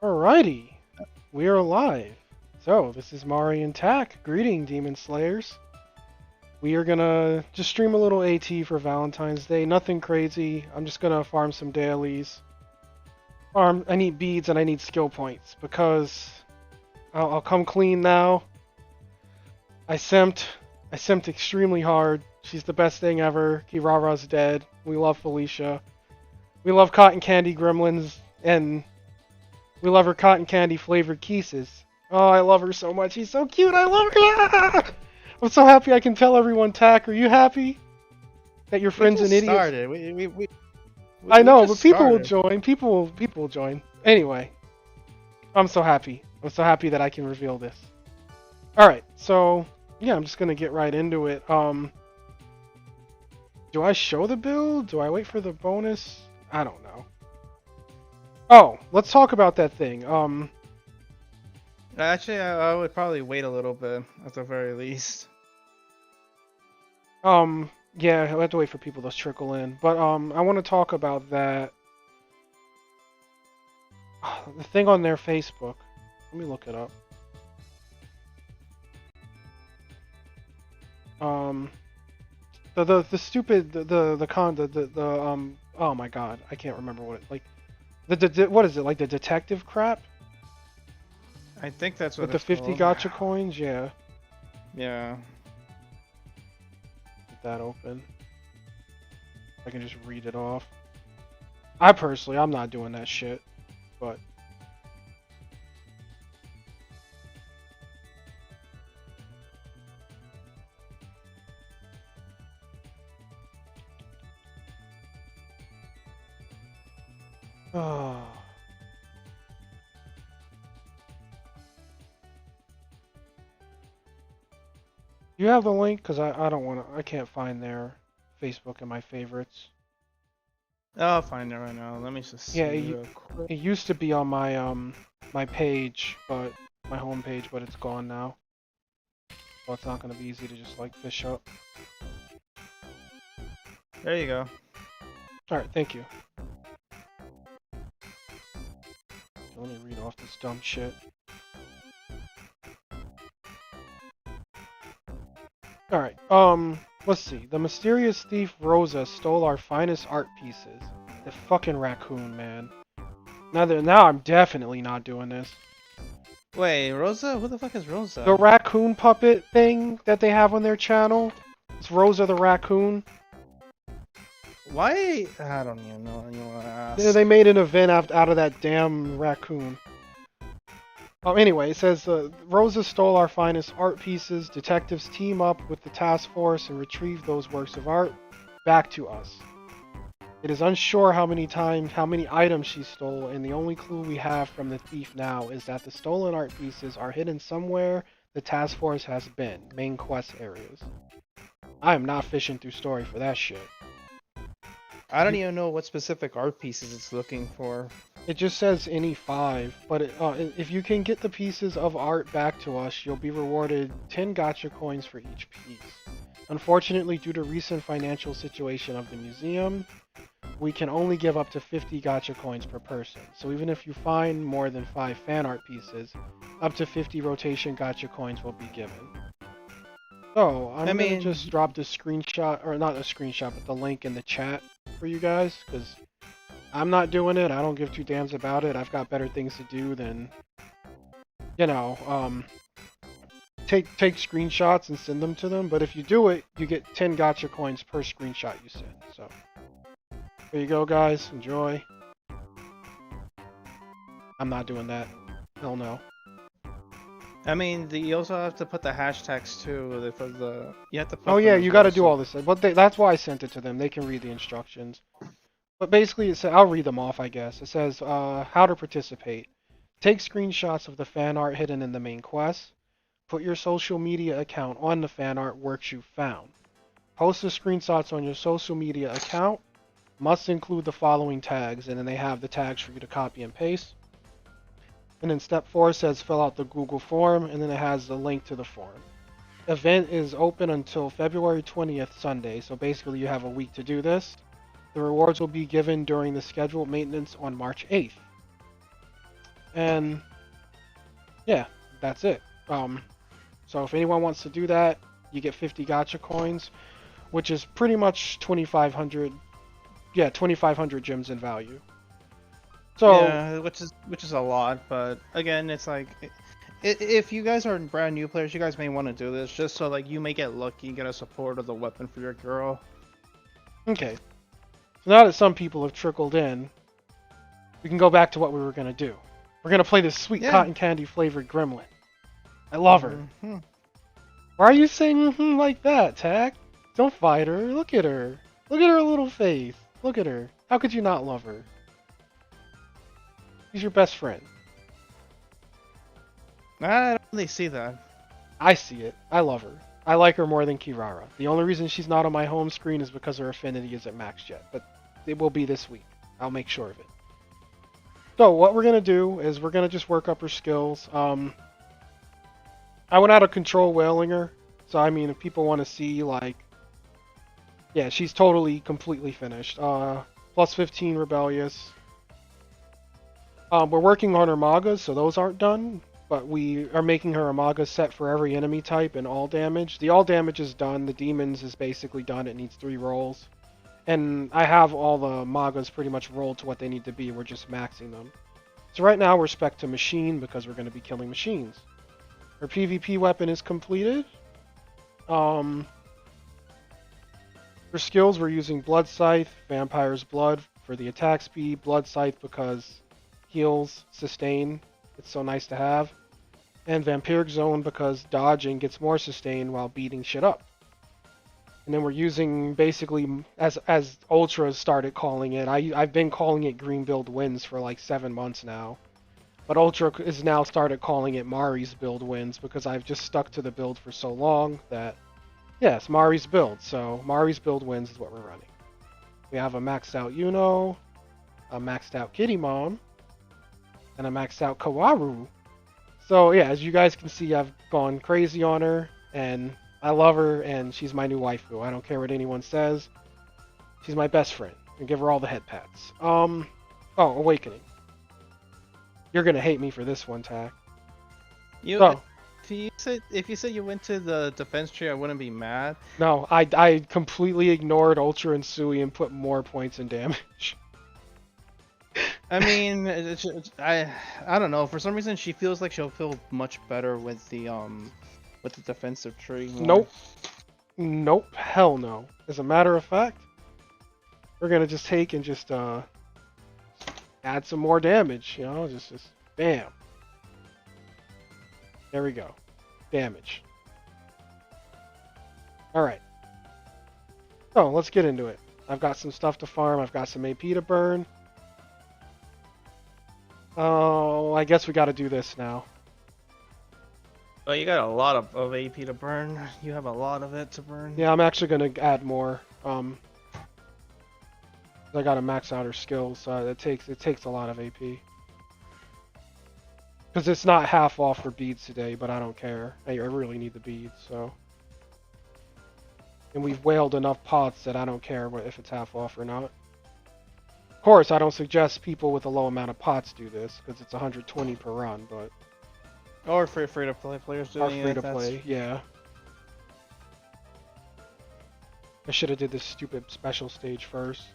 Alrighty, we are live. So, this is Mari and Tack. Greeting, Demon Slayers. We are gonna just stream a little AT for Valentine's Day. Nothing crazy. I'm just gonna farm some dailies. I need beads and I need skill points because I'll come clean now. I simped. I simped extremely hard. She's the best thing ever. Kirara's dead. We love Felicia. We love cotton candy gremlins and we love her cotton candy flavored kisses. Oh, I love her so much. She's so cute. I love her. Ah! I'm so happy I can tell everyone. Tack, are you happy that your friend's an idiot? Started. I know, but just people will started. join. People will join. Anyway, I'm so happy. I'm so happy that I can reveal this. All right, so yeah, I'm just gonna get right into it. Do I show the build? Do I wait for the bonus? I don't know. Oh, let's talk about that thing. Actually, I would probably wait a little bit at the very least. Yeah, I have to wait for people to trickle in. But I want to talk about that. The thing on their Facebook. Let me look it up. The stupid oh my god, I can't remember what it like. What is it, like the detective crap I think that's what with the 50 called. gacha coins? Yeah, Yeah. get that open. I can just read it off. I'm not doing that shit, but oh. You have the link? Because I don't want to. I can't find their Facebook in my favorites. I'll find it right now. Let me just see Yeah, real quick. it used to be on my page, but my home page, but it's gone now. So it's not gonna be easy to just like fish up. There you go. All right, thank you. Let me read off this dumb shit. All right. Let's see. The mysterious thief Rosa stole our finest art pieces. The fucking raccoon, man. Now I'm definitely not doing this. Wait, Rosa? Who the fuck is Rosa? The raccoon puppet thing that they have on their channel. It's Rosa the raccoon. Why? I don't even know what you want to ask. Yeah, they made an event out of that damn raccoon. Anyway, it says Rosa stole our finest art pieces. Detectives team up with the task force and retrieve those works of art back to us. It is unsure how many items she stole, and the only clue we have from the thief now is that the stolen art pieces are hidden somewhere the task force has been, main quest areas. I am not fishing through story for that shit. I don't even know what specific art pieces it's looking for. It just says any 5, but if you can get the pieces of art back to us, you'll be rewarded 10 gacha coins for each piece. Unfortunately, due to recent financial situation of the museum, we can only give up to 50 gacha coins per person. So even if you find more than 5 fan art pieces, up to 50 rotation gacha coins will be given. So, I'm gonna just drop the screenshot, or not a screenshot, but the link in the chat for you guys, because I'm not doing it. I don't give two damns about it. I've got better things to do than, you know, take screenshots and send them to them. But if you do it, you get 10 gacha coins per screenshot you send. So there you go, guys. Enjoy. I'm not doing that. Hell no. I mean, you also have to put the hashtags too. For the you have to. Put Oh yeah, them you as got to well, do all this. But that's why I sent it to them. They can read the instructions. But basically, it says, I'll read them off, I guess. It says, how to participate. Take screenshots of the fan art hidden in the main quest. Put your social media account on the fan art works you found. Post the screenshots on your social media account. Must include the following tags, and then they have the tags for you to copy and paste. And then step 4 says fill out the Google form, and then it has the link to the form. Event is open until February 20th, Sunday, so basically you have a week to do this. The rewards will be given during the scheduled maintenance on March 8th. And yeah, that's it. So if anyone wants to do that, you get 50 gacha coins, which is pretty much 2,500. Yeah, 2,500 gems in value. So Yeah, which is a lot, but again, it's like if you guys are brand new players, you guys may want to do this just so like you may get lucky and get a support of the weapon for your girl. okay, so now that some people have trickled in, we can go back to what we were gonna do. We're gonna play this sweet Yeah. cotton candy flavored gremlin. I love her. Mhm. Why are you saying like that, Tack? Don't fight her. Look at her. Look at her little face. Look at her. How could you not love her? She's your best friend. I don't really see that. I see it. I love her. I like her more than Kirara. The only reason she's not on my home screen is because her affinity isn't maxed yet, but it will be this week. I'll make sure of it. So what we're gonna do is we're gonna just work up her skills. I went out of control whaling her, so I mean if people want to see like, yeah, she's totally completely finished. Plus 15 rebellious. We're working on her magas, so those aren't done. But we are making her a maga set for every enemy type and all damage. The all damage is done. The demons is basically done. It needs 3 rolls. And I have all the magas pretty much rolled to what they need to be. We're just maxing them. So right now we're spec to machine because we're going to be killing machines. Her PvP weapon is completed. For skills we're using Blood Scythe, Vampire's Blood for the attack speed, Blood Scythe because heals, sustain. It's so nice to have. And Vampiric Zone because dodging gets more sustain while beating shit up. And then we're using basically, as Ultra started calling it, I've been calling it Green Build Wins for like 7 months now. But Ultra is now started calling it Mari's Build Wins because I've just stuck to the build for so long that, yes, Mari's build. So Mari's Build Wins is what we're running. We have a maxed out Yuno, a maxed out Kitty Mom, and a maxed out Kawaru. So yeah, as you guys can see, I've gone crazy on her, and I love her, and she's my new waifu. I don't care what anyone says. She's my best friend. And give her all the head pats. Oh, Awakening. You're gonna hate me for this one, Tack. You So, if you said you went to the defense tree, I wouldn't be mad. no, I completely ignored Ultra and Sui and put more points in damage. I mean, I don't know. For some reason, she feels like she'll feel much better with the defensive tree. Nope. Nope. Hell no. As a matter of fact, we're gonna just take and just add some more damage. You know, just bam. There we go. Damage. All right. So let's get into it. I've got some stuff to farm. I've got some AP to burn. Oh, I guess we got to do this now. Well, you got a lot of AP to burn. You have a lot of it to burn. Yeah, I'm actually gonna add more. I gotta max out her skills, so it takes a lot of AP. Because it's not half off for beads today, but I don't care. I really need the beads, so. And we've whaled enough pots that I don't care if it's half off or not. Of course, I don't suggest people with a low amount of pots do this, because it's 120 per run, but. Or free to play players doing Or free to play, yeah. I should have did this stupid special stage first.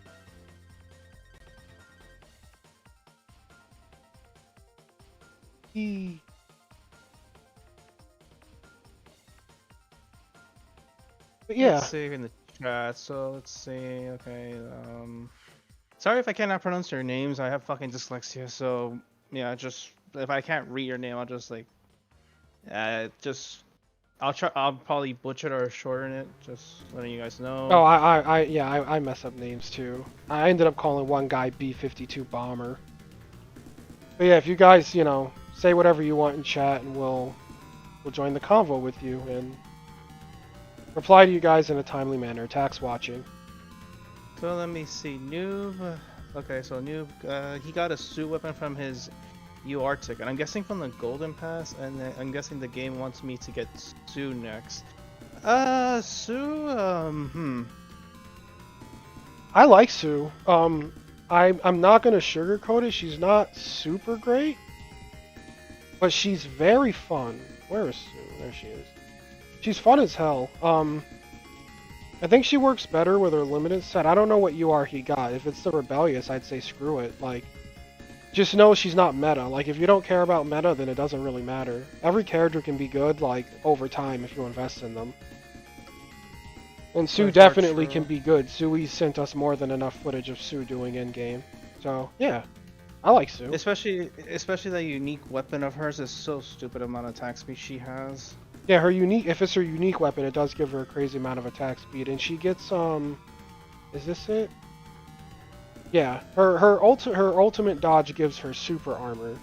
Eee. But yeah. Let's see in the chat. So let's see. Okay. Sorry if I cannot pronounce your names. I have fucking dyslexia. So yeah, just if I can't read your name, I'll just like, I'll try. I'll probably butcher it or shorten it. Just letting you guys know. Oh, I mess up names too. I ended up calling one guy B-52 Bomber. But yeah, if you guys, you know, say whatever you want in chat, and we'll join the convo with you and reply to you guys in a timely manner. Tax watching. So let me see. Noob. Okay, so Noob. He got a suit weapon from his UR ticket. I'm guessing from the Golden Pass, and then I'm guessing the game wants me to get Sue next. Sue. I like Sue. I'm not gonna sugarcoat it. She's not super great, but she's very fun. Where is Sue? There she is. She's fun as hell. I think she works better with her limited set. I don't know what UR he got. If it's the Rebellious, I'd say screw it. Like, just know she's not meta. Like, if you don't care about meta, then it doesn't really matter. Every character can be good, like, over time if you invest in them. And Sue definitely can be good. Sui sent us more than enough footage of Sue doing in-game. So, yeah. I like Sue. Especially that unique weapon of hers is so stupid amount of attack speed she has. Yeah, her unique, if it's her unique weapon, it does give her a crazy amount of attack speed. And she gets, is this it? Yeah, her ultimate dodge gives her super armor.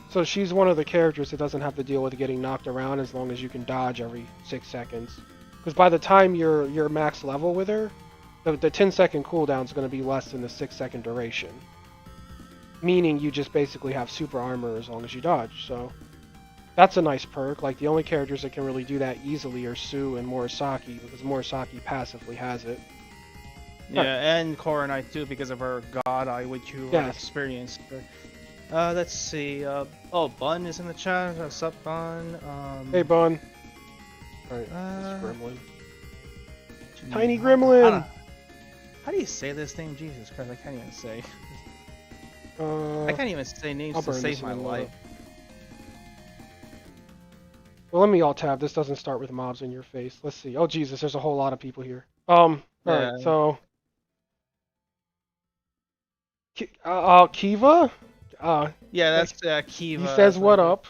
So she's one of the characters that doesn't have to deal with getting knocked around as long as you can dodge every 6 seconds. Because by the time you're max level with her, the 10-second cooldown is going to be less than the 6-second duration. Meaning you just basically have super armor as long as you dodge, so... That's a nice perk. Like, the only characters that can really do that easily are Sue and Murasaki, because Murasaki passively has it. Yeah, and Koronite too, because of her God Eye, which you experienced. Let's see. Oh, Bun is in the chat. What's up, Bun? Hey, Bun. Alright, this gremlin. Tiny gremlin! How do you say this name? Jesus Christ, I can't even say. I can't even say names to save my life. Well, let me alt-tab. This doesn't start with mobs in your face. Let's see. Oh, Jesus, there's a whole lot of people here. Alright, so... Kiva? Yeah, that's Kiva. He says, what up?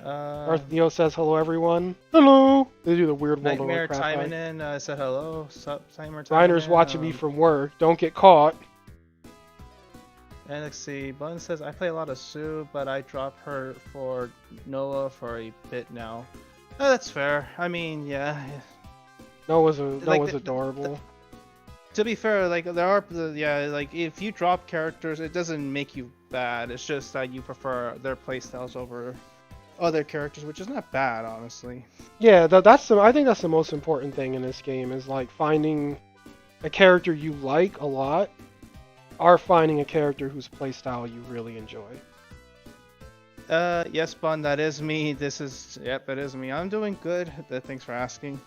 Artheo says, hello, everyone. Hello! They do the weird World of Warcraft. Taimanin said hello. Sup, Taimanin. Reiner's watching me from work. Don't get caught. And let's see, Bun says, I play a lot of Sue, but I drop her for Noah for a bit now. Oh, that's fair. I mean, yeah. Noah's adorable. To be fair, like, there are, like, if you drop characters, it doesn't make you bad. It's just that you prefer their playstyles over other characters, which is not bad, honestly. Yeah, I think that's the most important thing in this game, is, like, finding a character you like a lot, or finding a character whose playstyle you really enjoy. Yes, Bun, that is me. Yep, it is me. I'm doing good. Thanks for asking.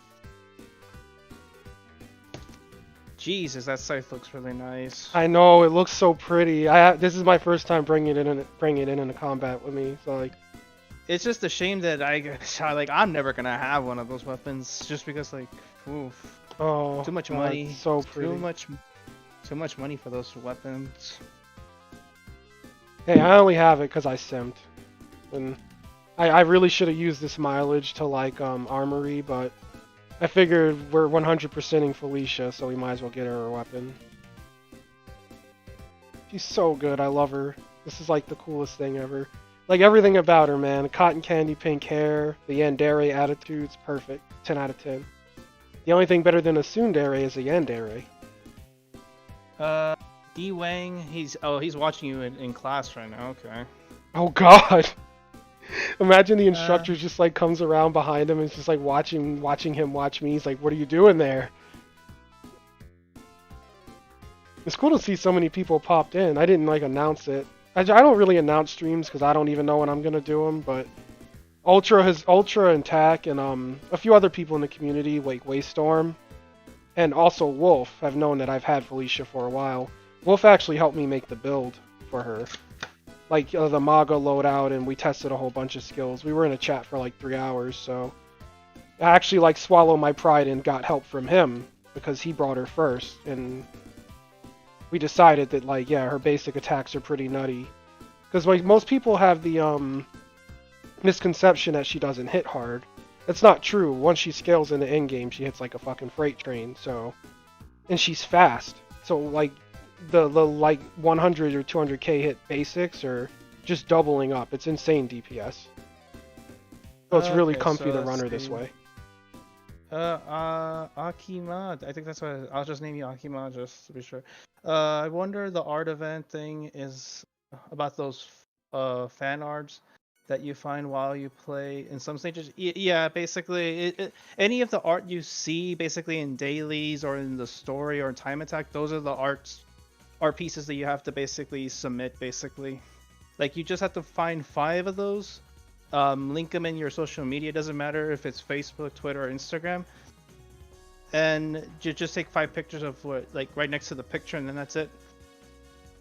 Jesus, that scythe looks really nice. I know, it looks so pretty. This is my first time bringing it into combat with me, so like... It's just a shame that I'm never gonna have one of those weapons, just because, like, oof. Oh, too much money. So pretty. Too much money for those weapons. Hey, I only have it because I simped. And I really should have used this mileage to, like, armory, but I figured we're 100%ing Felicia, so we might as well get her a weapon. She's so good, I love her. This is, like, the coolest thing ever. Like, everything about her, man. Cotton candy pink hair, the yandere attitude's perfect. 10 out of 10. The only thing better than a tsundere is a yandere. D Wang, he's watching you in class right now. Okay. Oh God! Imagine the instructor just like comes around behind him and is just like watching him watch me. He's like, "What are you doing there?" It's cool to see so many people popped in. I didn't like announce it. I don't really announce streams because I don't even know when I'm gonna do them. But Ultra and Tack and a few other people in the community like Waystorm. And also Wolf have known that I've had Felicia for a while. Wolf actually helped me make the build for her. Like the Maga loadout, and we tested a whole bunch of skills. We were in a chat for like 3 hours, so... I actually like swallowed my pride and got help from him, because he brought her first, and... We decided that, like, yeah, her basic attacks are pretty nutty. Because like, most people have the misconception that she doesn't hit hard. That's not true. Once she scales in the endgame, she hits like a fucking freight train, so... And she's fast. So, like, the like, 100 or 200k hit basics are just doubling up. It's insane DPS. So it's really comfy to run her this way. Akima, I think that's what... I'll just name you Akima, just to be sure. I wonder the art event thing is about those fan arts that you find while you play in some stages. Yeah, basically, any of the art you see basically in dailies or in the story or in Time Attack, those are the art pieces that you have to basically submit, basically. Like you just have to find 5 of those, link them in your social media. It doesn't matter if it's Facebook, Twitter, or Instagram, and just take 5 pictures of what, like right next to the picture, and then that's it.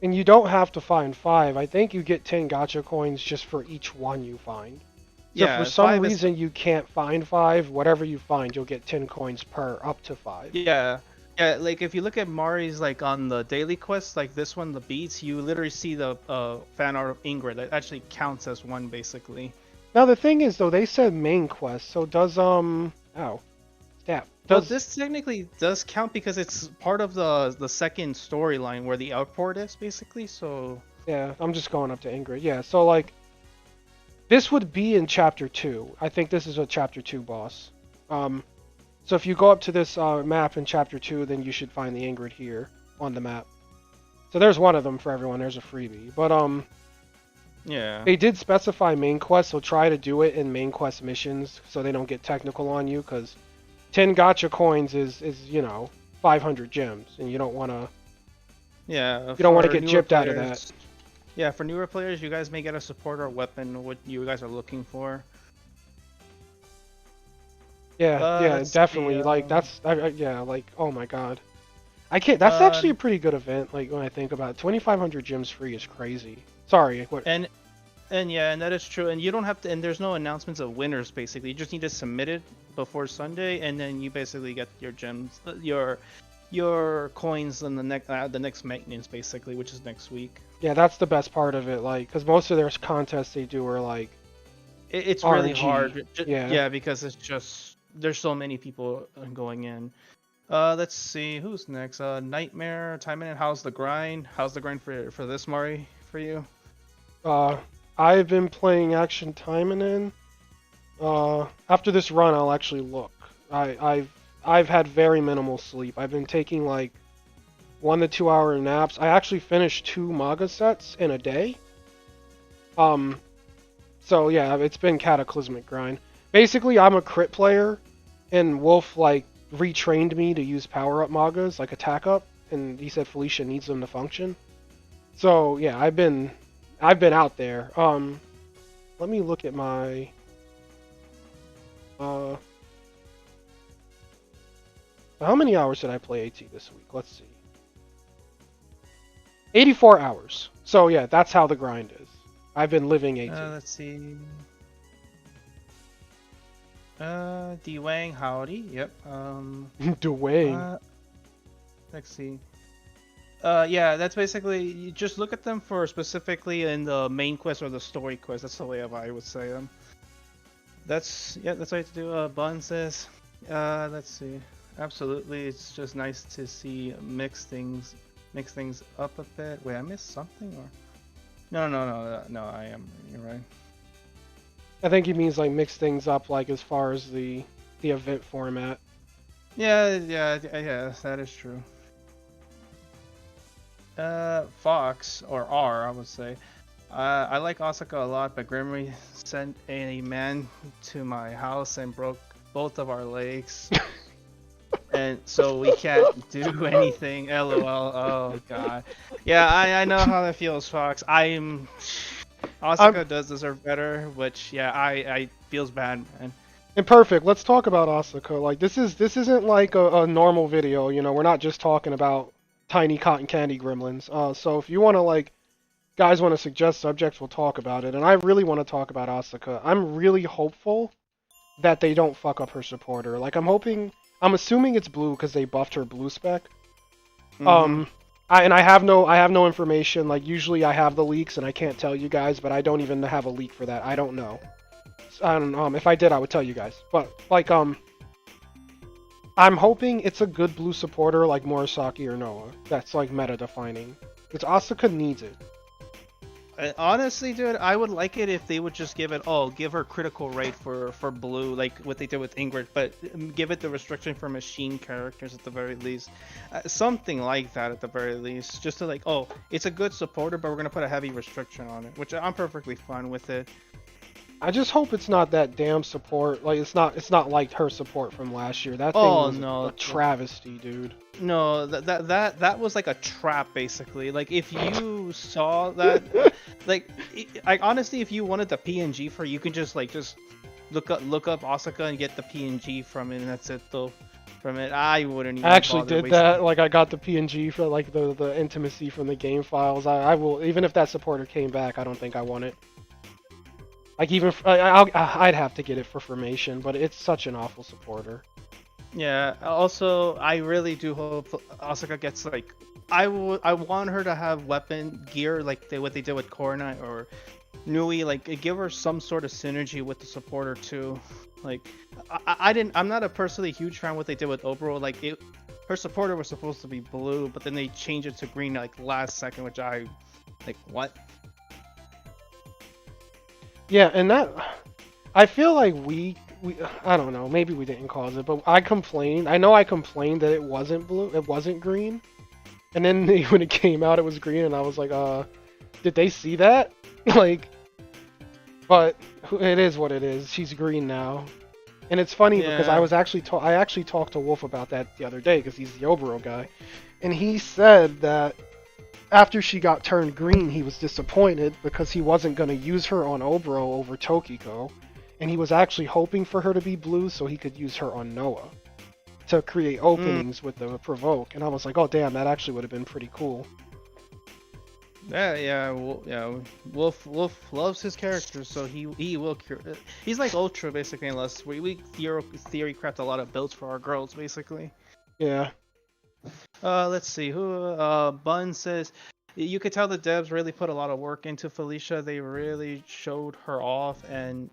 And you don't have to find 5. I think you get 10 gacha coins just for each one you find. So if for Yeah, some 5 is reason you can't find 5, whatever you find, you'll get 10 coins per up to 5. yeah. Yeah, like if you look at Mari's like on the daily quest, like this one, the beats, you literally see the fan art of Ingrid. That actually counts as one basically. Now the thing is though, they said main quest, so does stat. Well, Does this technically does count because it's part of the second storyline where the outport is basically. So yeah, I'm just going up to Ingrid. Yeah, so like this would be in chapter 2. I think this is a chapter 2 boss. So if you go up to this map in chapter 2, then you should find the Ingrid here on the map. So there's one of them for everyone. There's a freebie. But yeah, they did specify main quest, so try to do it in main quest missions so they don't get technical on you, because 10 gacha coins is 500 gems, and you don't want to yeah. get gypped out of that. Yeah, for newer players, you guys may get a support or weapon what you guys are looking for. Yeah, definitely. Like yeah, like oh my god, I can't. That's actually a pretty good event. Like when I think about it, 2,500 gems free is crazy. Sorry, what? And yeah, and that is true. And you don't have to. And there's no announcements of winners. Basically, you just need to submit it before Sunday, and then you basically get your gems, your coins in the next maintenance, basically, which is next week. Yeah, that's the best part of it. Like, because most of their contests they do are like it's RNG. really hard. Yeah, because it's just there's so many people going in. Let's see who's next. Nightmare, Taimanin. How's the grind? How's the grind for this Mari for you? I've been playing Action Taimanin. After this run, I'll actually look. I've had very minimal sleep. I've been taking like 1 to 2 hour naps. I actually finished 2 manga sets in a day. So yeah, it's been cataclysmic grind. Basically, I'm a crit player, and Wolf like retrained me to use power up magas like attack up, and he said Felicia needs them to function. So yeah, I've been out there. Let me look at my how many hours did I play AT this week? Let's see. 84 hours. So yeah, that's how the grind is. I've been living AT. Let's see. Dwang, howdy. Yep. Dwang. Let's see. Yeah, that's basically you just look at them for specifically in the main quest or the story quest. That's the way I would say them. That's what I have to do. Bun says, let's see. Absolutely, it's just nice to see mix things up a bit. Wait, I missed something or? No. I am. You're right. I think he means like mix things up, like as far as the event format. Yeah, that is true. Fox or R, I would say. I like Osaka a lot, but Grimry sent a man to my house and broke both of our legs. And so we can't do anything. LOL. Oh god. Yeah, I know how that feels, Fox. Osaka does deserve better, which yeah, I feels bad, man. And perfect. Let's talk about Osaka. Like this isn't like a normal video. We're not just talking about tiny cotton candy gremlins. So if you want to guys want to suggest subjects, we'll talk about it. And I really want to talk about Asuka. I'm really hopeful that they don't fuck up her supporter. I'm assuming it's blue because they buffed her blue spec. Mm-hmm. I have no information. Like usually I have the leaks and I can't tell you guys, but I don't even have a leak for that. I don't know. If I did, I would tell you guys. But I'm hoping it's a good blue supporter like Murasaki or Noah. That's like meta defining. Because Asuka needs it. Honestly, dude, I would like it if they would just give her critical rate for blue, like what they did with Ingrid, but give it the restriction for machine characters at the very least. Something like that at the very least. Just to it's a good supporter, but we're going to put a heavy restriction on it, which I'm perfectly fine with it. I just hope it's not that damn support. Like it's not like her support from last year. That thing Oh was no, a travesty, dude. no, that was like a trap basically. Like if you saw that, like honestly, if you wanted the PNG for, you could just look up Asuka and get the PNG from it, and that's it though. From it, I wouldn't even I actually bother did wasting. that. Like I got the PNG for like the intimacy from the game files. I will, even if that supporter came back, I don't think I want it. Like even I'd have to get it for formation, but it's such an awful supporter. Yeah. Also, I really do hope Asuka gets like. I want her to have weapon gear like what they did with Korna or Nui. Like give her some sort of synergy with the supporter too. Like I'm not a personally huge fan of what they did with Obro. Like her supporter was supposed to be blue, but then they changed it to green like last second, which I like what? Yeah, and that I feel like we I don't know, maybe we didn't cause it, but I complained. I know I complained that it wasn't blue, it wasn't green. And then when it came out it was green and I was like, did they see that? Like but it is what it is. She's green now. And it's funny because Yeah. I actually talked to Wolf about that the other day because he's the Obero guy. And he said that after she got turned green, he was disappointed because he wasn't going to use her on Obero over Tokiko, and he was actually hoping for her to be blue so he could use her on Noah to create openings with the provoke. And I was like, oh damn, that actually would have been pretty cool. Yeah. Wolf loves his characters, so he will cure. He's like Ultra basically, unless we theory craft a lot of builds for our girls basically. Yeah. Let's see who. Bun says, you could tell the devs really put a lot of work into Felicia. They really showed her off and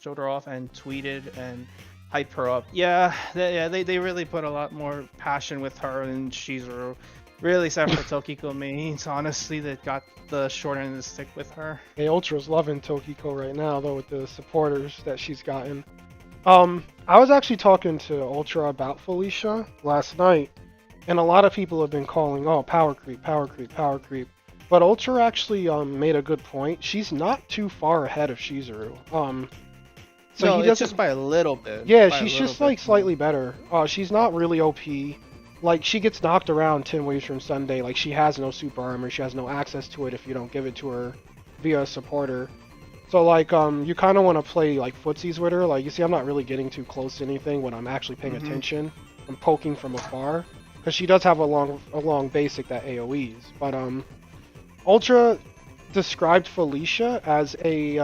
tweeted and hype her up. Yeah, they really put a lot more passion with her than Shizuru. Really sad for Tokiko mains, honestly, that got the short end of the stick with her. Hey, Ultra's loving Tokiko right now though with the supporters that she's gotten. I was actually talking to Ultra about Felicia last night, and a lot of people have been calling, oh, power creep, power creep, power creep. But Ultra actually made a good point. She's not too far ahead of Shizuru. So no, he it's doesn't. just by a little bit. Yeah, By a she's little just bit. like slightly better. She's not really OP. Like she gets knocked around 10 ways from Sunday. Like she has no super armor. She has no access to it if you don't give it to her via a supporter. So like you kind of want to play like footsies with her. Like you see, I'm not really getting too close to anything when I'm actually paying attention. I'm poking from afar because she does have a long basic that AOE's. But Ultra described Felicia as a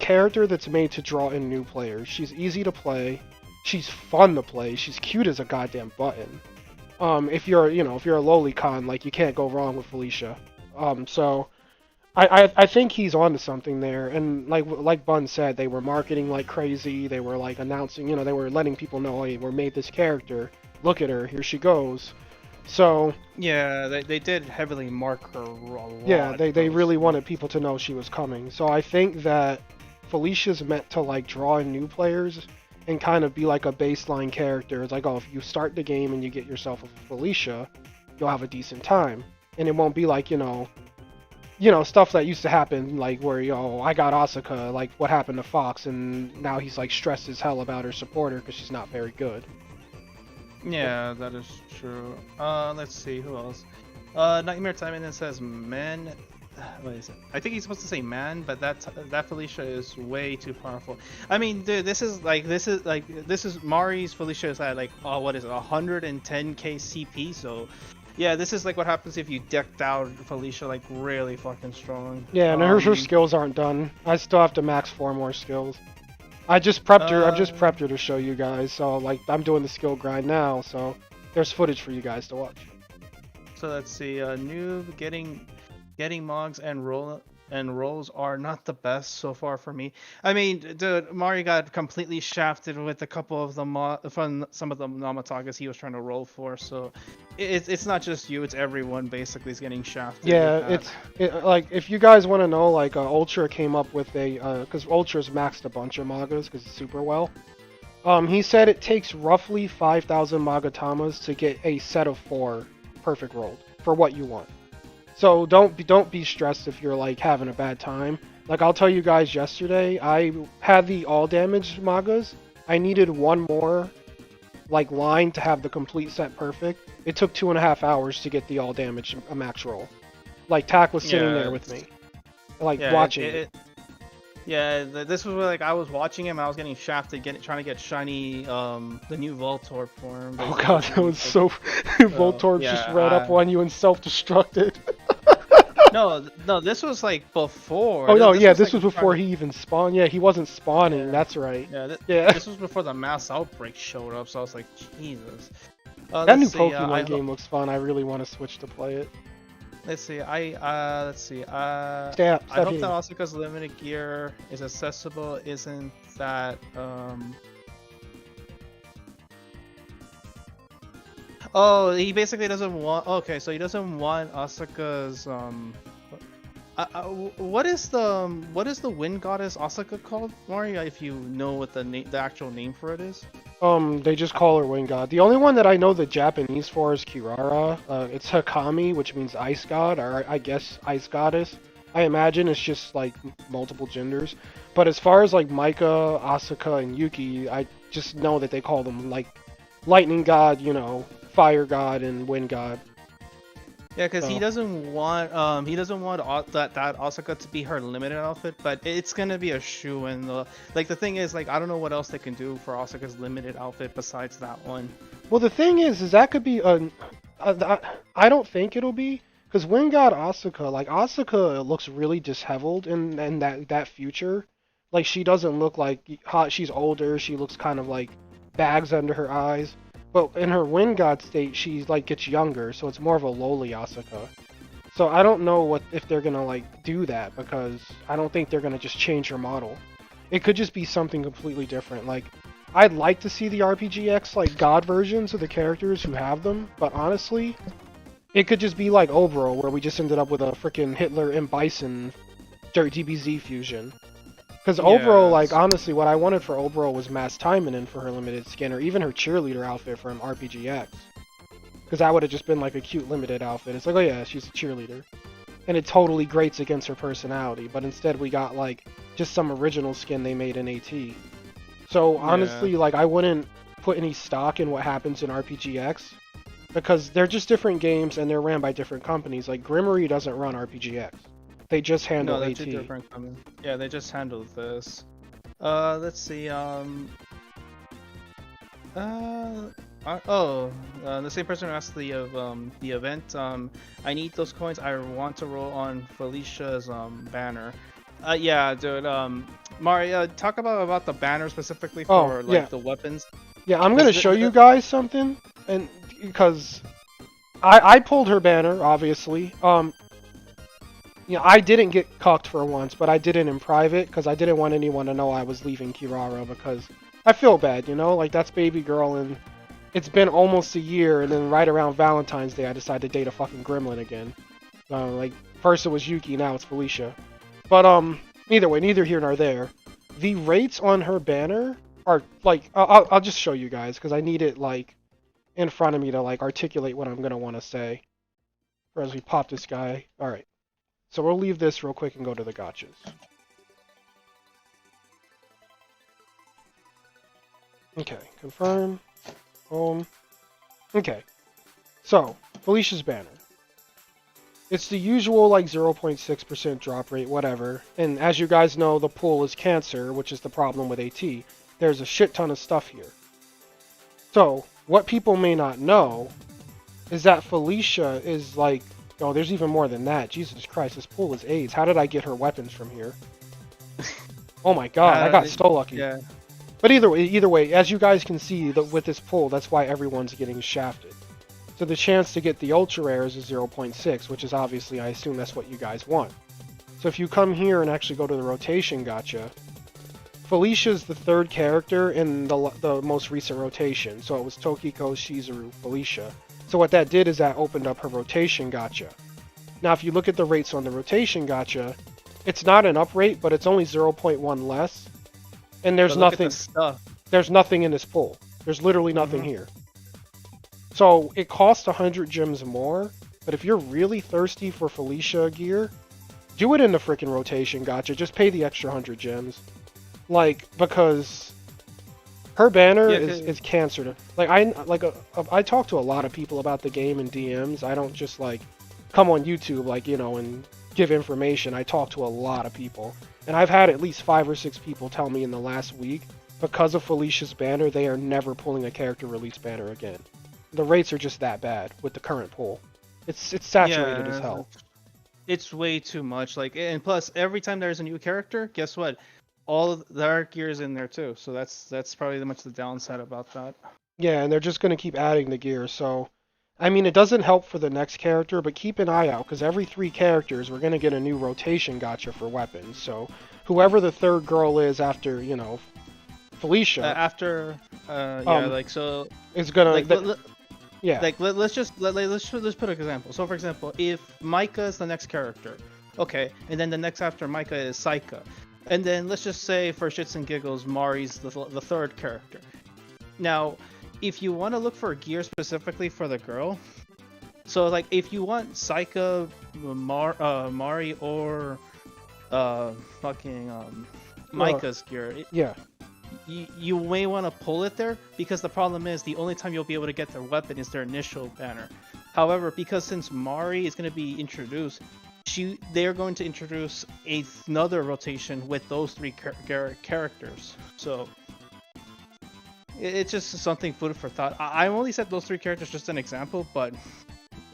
character that's made to draw in new players. She's easy to play. She's fun to play. She's cute as a goddamn button. If you're a lowly con, like you can't go wrong with Felicia. So I think he's onto something there. And like Bun said, they were marketing like crazy. They were like announcing, they were letting people know, hey, we made this character. Look at her, here she goes. So Yeah, they did heavily mark her a lot. yeah, they really wanted people to know she was coming. So I think that Felicia's meant to like draw in new players and kind of be like a baseline character. It's like, oh, if you start the game and you get yourself a Felicia, you'll have a decent time. And it won't be like, stuff that used to happen, like where, I got Asuka, like what happened to Fox, and now he's like stressed as hell about her supporter because she's not very good. Yeah, that is true. Let's see who else. Nightmare Taimanin says man. What is it? I think he's supposed to say man, but that Felicia is way too powerful. I mean, dude, this is Mari's Felicia is at like what is it, 110k CP. So yeah, this is like what happens if you decked out Felicia like really fucking strong. Yeah, and her skills aren't done. I still have to max 4 more skills. I just prepped her. I've just prepped her to show you guys. So like I'm doing the skill grind now. So there's footage for you guys to watch. So let's see. Noob getting mogs and rolls are not the best so far for me. I mean, dude, Mari got completely shafted with a couple of the from some of the Namatagas he was trying to roll for. So it's not just you; it's everyone basically is getting shafted. Yeah, like if you guys want to know, like Ultra came up with because Ultra's maxed a bunch of Magas because it's super well. He said it takes roughly 5,000 Magatamas to get a set of 4 perfect rolled for what you want. So don't be stressed if you're like having a bad time. Like I'll tell you guys, yesterday I had the all damage magas. I needed one more like line to have the complete set perfect. It took 2.5 hours to get the all damage a max roll. Like Tack was sitting Yeah, there with me, like yeah, watching it. yeah. This was where, like, I was watching him. I was getting shafted, trying to get shiny, the new Voltorb form. Oh god, that was so. So, Voltorb just ran up on you and self-destructed. no, this was like before. Oh no, yeah, was, this like, was before he even spawned. Yeah, he wasn't spawning. That's right. Yeah, this was before the mass outbreak showed up. So I was like, Jesus. That new Pokemon game looks fun. I really want to switch to play it. Let's see. Stop I hope hitting. that Asuka's limited gear is accessible. Isn't that Oh, he basically doesn't want. Okay, so he doesn't want Asuka's what is the wind goddess Asuka called, Mario? If you know what the actual name for it is. They just call her Wind God. The only one that I know the Japanese for is Kirara. It's Hakami, which means Ice God, or I guess Ice Goddess. I imagine it's just like multiple genders. But as far as like Micah, Asuka, and Yuki, I just know that they call them like Lightning God, you know, Fire God, and Wind God. Yeah, because So. he doesn't want that Asuka to be her limited outfit, but it's gonna be a shoe-in. Like the thing is, like I don't know what else they can do for Asuka's limited outfit besides that one. Well, the thing is that could be I don't think it'll be, because Wind God Asuka, like Asuka looks really disheveled in that future. Like she doesn't look like hot. She's older. She looks kind of like bags under her eyes. But in her Wind God state, she like gets younger, so it's more of a lowly Asuka. So I don't know what if they're gonna like do that, because I don't think they're gonna just change her model. It could just be something completely different. Like I'd like to see the RPGX like God versions of the characters who have them, but honestly, it could just be like Obro, where we just ended up with a freaking Hitler and Bison Dirt DBZ fusion. Because Obro, like, honestly, what I wanted for Obro was Mass Taimanin for her limited skin, or even her cheerleader outfit from RPGX. Because that would have just been, like, a cute limited outfit. It's like, oh yeah, she's a cheerleader. And it totally grates against her personality, but instead we got, like, just some original skin they made in AT. So, honestly, like, I wouldn't put any stock in what happens in RPGX, because they're just different games, and they're ran by different companies. Like, Grimmery doesn't run RPGX. They just handle AT. Two different companies. Yeah, they just handled this. Let's see. The same person who asked the event. I need those coins. I want to roll on Felicia's banner. Yeah, dude. Mario, talk about the banner specifically for the weapons. Yeah, I'm gonna show you guys something, and because I pulled her banner, obviously. You know, I didn't get cucked for once, but I did it in private because I didn't want anyone to know I was leaving Kirara, because I feel bad, you know? Like, that's baby girl, and it's been almost a year, and then right around Valentine's Day, I decided to date a fucking gremlin again. Like, first it was Yuki, now it's Felicia. But, either way, neither here nor there. The rates on her banner are, like, I'll just show you guys, because I need it, like, in front of me to, like, articulate what I'm gonna want to say. Or as we pop this guy. Alright. So we'll leave this real quick and go to the gotchas. Okay, confirm. Home. Okay. So, Felicia's banner. It's the usual like 0.6% drop rate, whatever. And as you guys know, the pool is cancer, which is the problem with AT. There's a shit ton of stuff here. So, what people may not know is that Felicia is like, oh, there's even more than that. Jesus Christ, this pool is AIDS. How did I get her weapons from here? Oh my god, I got so lucky. Yeah. But either way, as you guys can see, with this pull, that's why everyone's getting shafted. So the chance to get the ultra rares is 0.6, which is obviously, I assume that's what you guys want. So if you come here and actually go to the rotation gacha, Felicia's the third character in the most recent rotation. So it was Tokiko, Shizuru, Felicia. So what that did is that opened up her rotation gacha. Now if you look at the rates on the rotation gacha, it's not an up rate, but it's only 0.1 less. And there's nothing. There's nothing in this pool. There's literally nothing here. So it costs 100 gems more, But if you're really thirsty for Felicia gear, do it in the freaking rotation gacha. Just pay the extra 100 gems. Like, because her banner Yeah, is cancer to I talk to a lot of people about the game in DMs. I don't just like come on YouTube and give information. I talk to a lot of people. And I've had at least 5 or 6 people tell me in the last week because of Felicia's banner they are never pulling a character release banner again. The rates are just that bad with the current pull. It's saturated as hell. It's way too much. Like, and plus, every time there's a new character, guess what? All of the art gear is in there too. So that's probably the downside about that. Yeah, and they're just going to keep adding the gear. So, I mean, it doesn't help for the next character, but keep an eye out because every 3 characters we're going to get a new rotation gacha for weapons. So, whoever the third girl is after, Felicia, is gonna. Yeah. Like let's put an example. So for example, if Micah is the next character, okay, and then the next after Micah is Saika, and then let's just say for shits and giggles, Mari's the third character. Now, if you want to look for gear specifically for the girl, so like if you want Saika, Mari, or Micah's gear, yeah. You may want to pull it there because the problem is the only time you'll be able to get their weapon is their initial banner. However, because since Mari is going to be introduced, they're going to introduce another rotation with those 3 characters. So it's just something food for thought. I only said those 3 characters just an example, but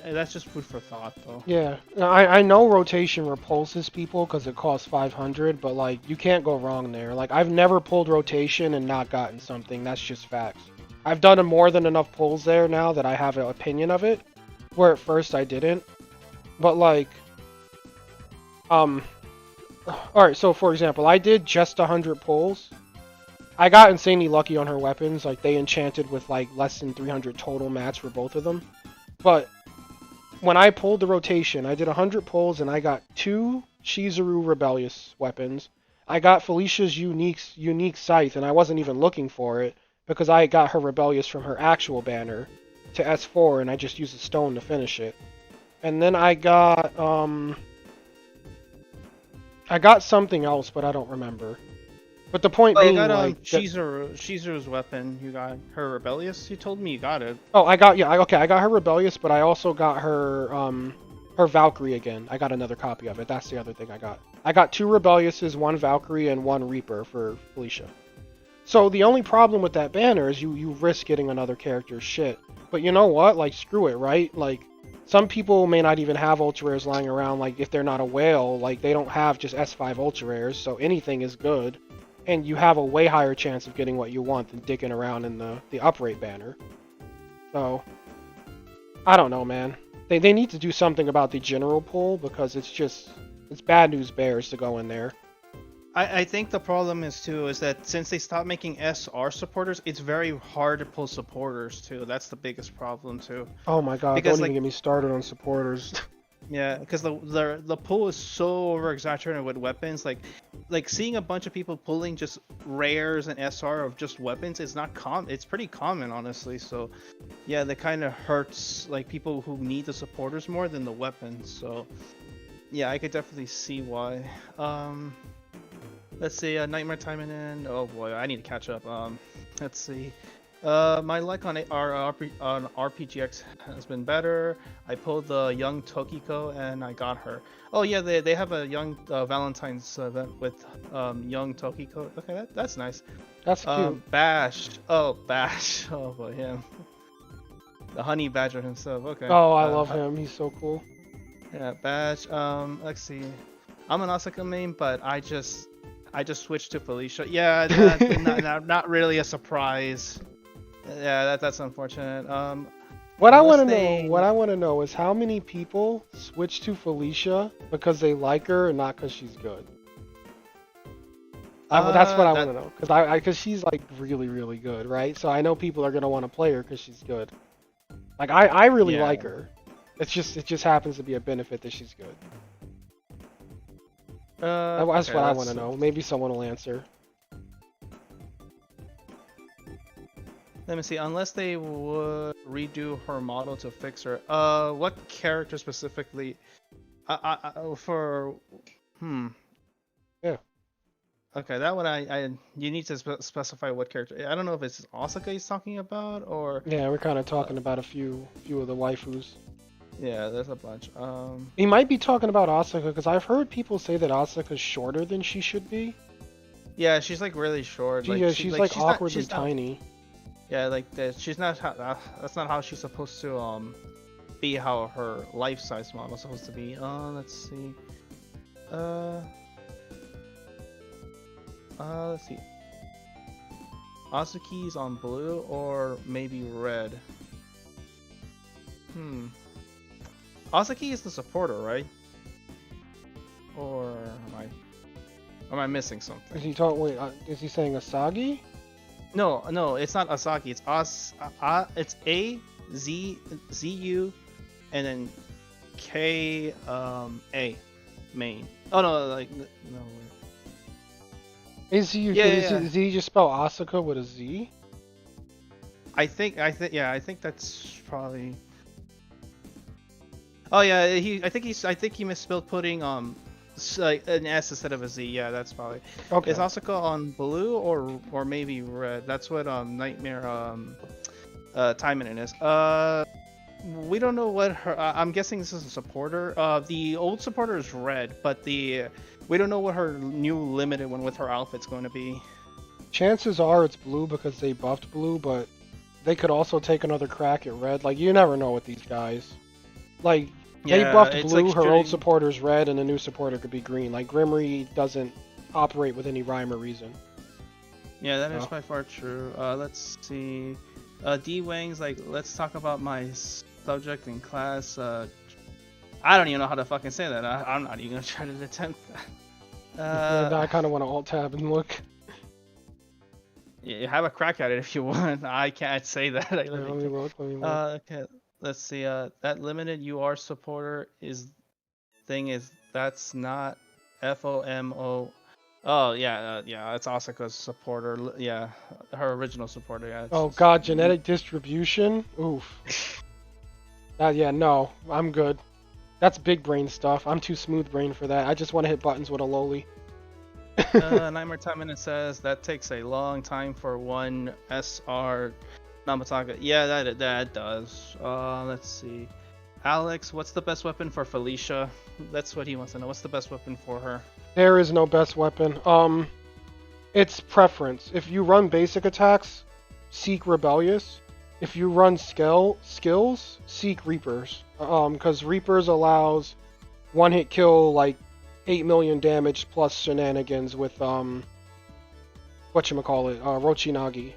that's just food for thought, though. Yeah, I know rotation repulses people because it costs 500, but like you can't go wrong there. Like I've never pulled rotation and not gotten something. That's just facts. I've done more than enough pulls there now that I have an opinion of it, where at first I didn't. But like, all right. So for example, I did just 100 pulls. I got insanely lucky on her weapons. Like they enchanted with like less than 300 total mats for both of them, but when I pulled the rotation, I did 100 pulls and I got 2 Shizuru Rebellious weapons. I got Felicia's unique scythe and I wasn't even looking for it because I got her Rebellious from her actual banner to S4 and I just used a stone to finish it. And then I got something else, but I don't remember. But the point being, you got like, Shizuru's weapon. You got her Rebellious. You told me you got it. Oh, I got her Rebellious, but I also got her her Valkyrie again. I got another copy of it. That's the other thing I got. I got 2 Rebelliouses, 1 Valkyrie, and 1 Reaper for Felicia. So the only problem with that banner is you risk getting another character's shit. But you know what? Like, screw it, right? Like, some people may not even have ultra rares lying around. Like, if they're not a whale, like they don't have just S5 ultra rares, so anything is good. And you have a way higher chance of getting what you want than digging around in the uprate banner. So, I don't know, man. They need to do something about the general pull because it's bad news bears to go in there. I think the problem is that since they stopped making SR supporters, it's very hard to pull supporters too. That's the biggest problem too. Oh my god, don't even get me started on supporters. Yeah, because the pull is so over exaggerated with weapons. Like seeing a bunch of people pulling just rares and SR of just weapons is not it's pretty common, honestly. So yeah, that kind of hurts like people who need the supporters more than the weapons. So yeah, I could definitely see why. Let's see, Nightmare Taimanin. Oh boy, I need to catch up. Let's see. My luck on RPGX has been better. I pulled the young Tokiko and I got her. Oh yeah, they have a young Valentine's event with young Tokiko. Okay, that's nice. That's cute. Bash. Oh, Bash. Oh boy, him. The honey badger himself. Okay. Oh, I love him. He's so cool. Yeah, Bash. Let's see. I'm an Asuka main, but I just switched to Felicia. Yeah, not really a surprise. Yeah, that's unfortunate. What I want to know is how many people switch to Felicia because they like her and not because she's good. That's what I want to know because she's like really really good, right? So I know people are gonna want to play her because she's good. Like I really like her. It just happens to be a benefit that she's good. That's what I want to know. Maybe someone will answer. Let me see. Unless they would redo her model to fix her. What character specifically? For hmm. Yeah. Okay, that one you need to specify what character. I don't know if it's Asuka he's talking about or Yeah, we're kind of uh, talking about a few of the waifus. yeah, there's a bunch. He might be talking about Asuka because I've heard people say that Asuka's shorter than she should be. Yeah, she's like really short. She, yeah, she's like awkwardly she's not. tiny. Yeah, like that. She's not. That's not how she's supposed to be. How her life size model is supposed to be. Let's see. Uh. Let's see. Azuki's on blue or maybe red. Azuki is the supporter, right? Or am I missing something? Is he talking? Wait, is he saying Asagi? No, it's not Asaki. It's it's A Z Z U, and then K A main. Oh no, like no. Is he? Yeah, Is he just spell Asuka with a Z? I think that's probably. Oh yeah, I think he misspelled putting like an S instead of a Z. Yeah, that's probably. Okay. Is Asuka on blue or maybe red? That's what Nightmare Taimanin is. We don't know what her. I'm guessing this is a supporter. The old supporter is red, but we don't know what her new limited one with her outfit's going to be. Chances are it's blue because they buffed blue, but they could also take another crack at red. Like you never know with these guys. Like they buffed blue, like her old supporter's red, and the new supporter could be green. Like Grimry doesn't operate with any rhyme or reason. Yeah, that is by far true. Let's see. D Wang's like, let's talk about my subject in class. I don't even know how to fucking say that. I'm not even gonna try to attempt that. I kind of want to alt tab and look. You have a crack at it if you want. I can't say that. Let me look. Okay, let's see. That limited UR supporter that's not FOMO. Oh yeah, it's Asuka's supporter. Yeah, her original supporter. Yeah. Oh god, genetic distribution. Oof. Yeah, no, I'm good. That's big brain stuff. I'm too smooth brain for that. I just want to hit buttons with a loli. Nightmare Taimanin says that takes a long time for one SR Namataka. Yeah, that does. Let's see. Alex, what's the best weapon for Felicia? That's what he wants to know. What's the best weapon for her? There is no best weapon. It's preference. If you run basic attacks, seek Rebellious. If you run skills, seek Reapers. Because Reapers allows one-hit kill, like 8 million damage plus shenanigans with Rochinagi.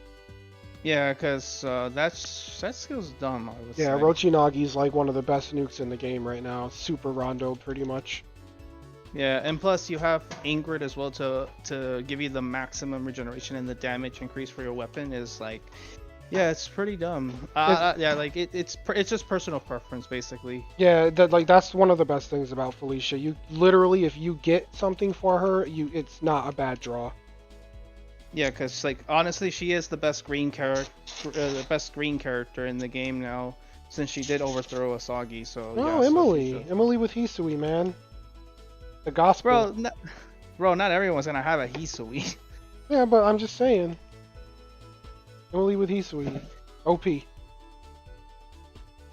Yeah, because that skill's dumb, I would say. Yeah, Rochinagi's like one of the best nukes in the game right now. Super Rondo, pretty much. Yeah, and plus you have Ingrid as well to give you the maximum regeneration, and the damage increase for your weapon is like, yeah, it's pretty dumb. Yeah, like it's just personal preference basically. Yeah, that's one of the best things about Felicia. You literally, if you get something for her, it's not a bad draw. Yeah, because like honestly, she is the best green character in the game now, since she did overthrow Asagi. So no, yeah, Emily with Hisui, man. The gospel. Bro, not everyone's gonna have a Hisui. Yeah, but I'm just saying. Emily with Hisui. OP.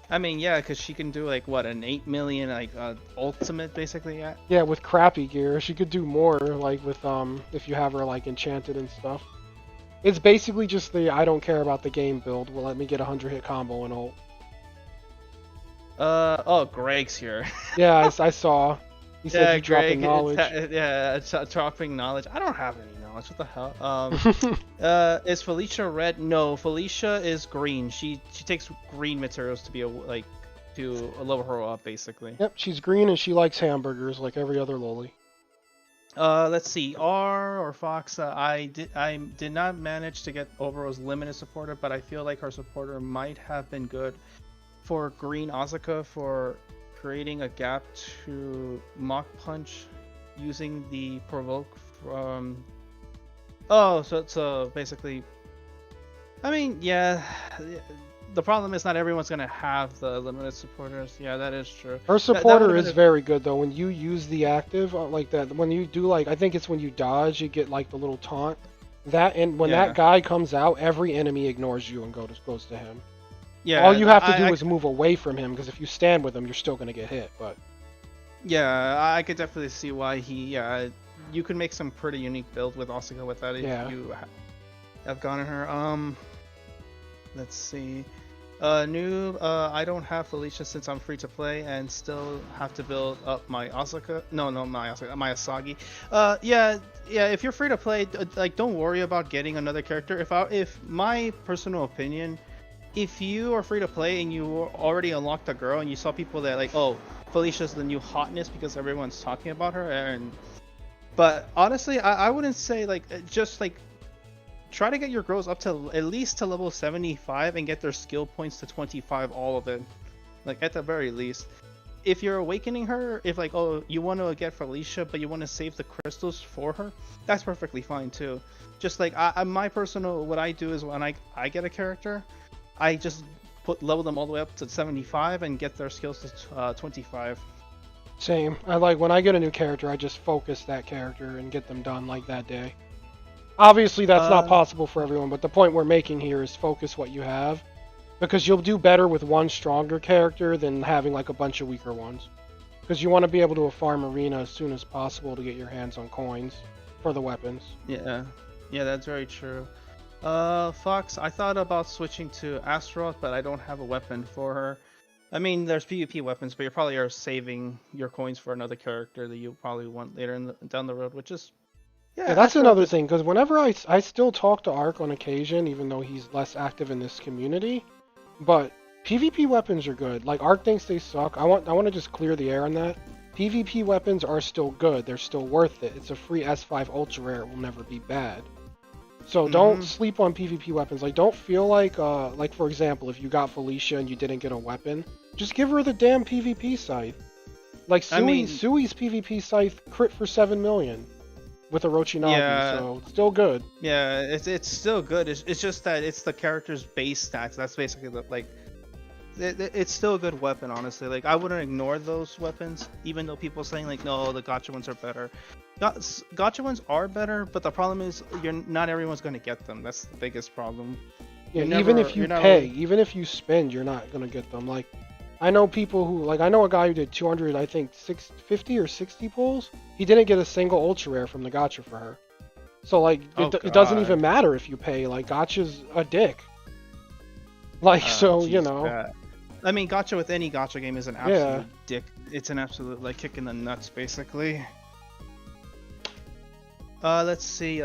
I mean, yeah, because she can do like what, an 8 million like ultimate basically. Yeah. Yeah, with crappy gear, she could do more. Like with if you have her like enchanted and stuff. It's basically just the I don't care about the game build. Well, let me get a 100-hit combo and ult. Oh, Greg's here. Yeah, I saw. He said you dropping knowledge. It's dropping knowledge. I don't have any knowledge. What the hell? Is Felicia red? No, Felicia is green. She takes green materials to be to level her up basically. Yep, she's green and she likes hamburgers like every other loli. Let's see. R or Fox. I did not manage to get Overall's limited supporter, but I feel like her supporter might have been good for green Asuka for creating a gap to Mach Punch using the provoke from... Oh, so it's basically... I mean, yeah. The problem is not everyone's gonna have the limited supporters. Yeah, that is true. Her That would supporter have is been very good though. When you use the active like that, when you do like I think it's when you dodge, you get like the little taunt. That and when that yeah, guy comes out, every enemy ignores you and goes to him. All yeah. you have to do is move away from him because if you stand with him, you're still gonna get hit. But Yeah, I could definitely see why he. Yeah, you could make some pretty unique build with Asuka with that if yeah, you have gotten her. Let's see. New. I don't have Felicia since I'm free to play and still have to build up my Asuka. No, my Asuka, my Asagi. Yeah. If you're free to play, like, don't worry about getting another character. If my personal opinion, if you are free to play and you already unlocked a girl and you saw people that like, oh, Felicia's the new hotness because everyone's talking about her, but honestly, I wouldn't say like just like try to get your girls up to at least to level 75 and get their skill points to 25, all of it, like at the very least. If you're awakening her, if like, oh, you want to get Felicia but you want to save the crystals for her, that's perfectly fine too. Just like my personal, what I do is when I get a character, I just level them all the way up to 75 and get their skills to 25. same. I like when I get a new character, I just focus that character and get them done like that day. Obviously, that's not possible for everyone, but the point we're making here is focus what you have, because you'll do better with one stronger character than having like a bunch of weaker ones. Because you want to be able to farm arena as soon as possible to get your hands on coins for the weapons. Yeah, yeah, that's very true. Fox, I thought about switching to Astaroth, but I don't have a weapon for her. I mean, there's PvP weapons, but you probably are saving your coins for another character that you probably want later down the road, which is, Yeah, yeah, that's Astaroth another is, thing, because whenever I still talk to Ark on occasion, even though he's less active in this community, but PvP weapons are good. Like, Ark thinks they suck. I want to just clear the air on that. PvP weapons are still good. They're still worth it. It's a free S5 ultra rare. It will never be bad. So don't sleep on PvP weapons. Like, don't feel like for example, if you got Felicia and you didn't get a weapon, just give her the damn PvP scythe. Like I mean, Sui's PvP scythe crit for 7 million with Orochimaru, yeah, so still good. yeah, it's still good. It's just that it's the character's base stats. That's basically the like. It's still a good weapon, honestly. Like, I wouldn't ignore those weapons, even though people saying like, no, the gacha ones are better. Gacha ones are better, but the problem is not everyone's gonna get them. That's the biggest problem. Yeah, even if you pay, even if you spend, you're not gonna get them. Like, I know people who, like, I know a guy who did 200, I think 650 or 60 pulls. He didn't get a single ultra rare from the gacha for her. So like, it doesn't even matter if you pay. Like, gacha's a dick. Like, so geez, you know. I mean, gacha with any gacha game is an absolute dick. It's an absolute like kick in the nuts, basically. Let's see.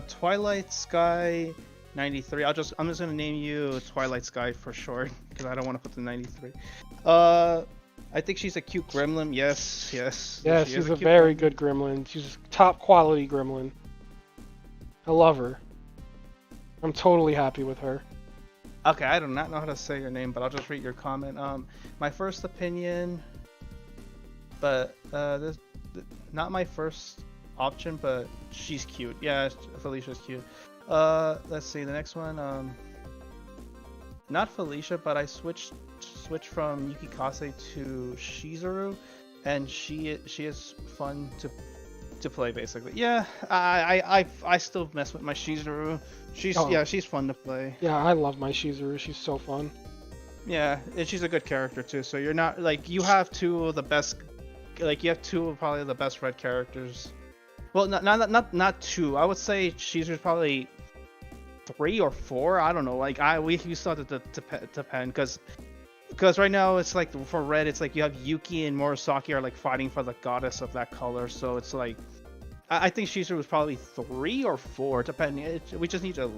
Twilight Sky 93. I'm just gonna name you Twilight Sky for short because I don't want to put the 93. I think she's a cute gremlin. Yes. Yeah, she's a very good gremlin. She's a top quality gremlin. I love her. I'm totally happy with her. Okay, I do not know how to say your name, but I'll just read your comment. My first opinion, but not my first option, but she's cute. Yeah, Felicia's cute. Let's see the next one. Not Felicia, but I switched from Yukikase to Shizuru, and she is fun to play basically. Yeah, I still mess with my Shizuru. She's fun to play. Yeah, I love my Shizuru. She's so fun. Yeah, and she's a good character too. So you're not like you have two of the best, like you have two of probably the best red characters. Well, not two. I would say Shizuru's probably 3 or 4. I don't know. Like we still have to depend because right now it's like for red it's like you have Yuki and Murasaki are like fighting for the goddess of that color. So it's like I think Shizuru was probably 3 or 4 depending. We just need to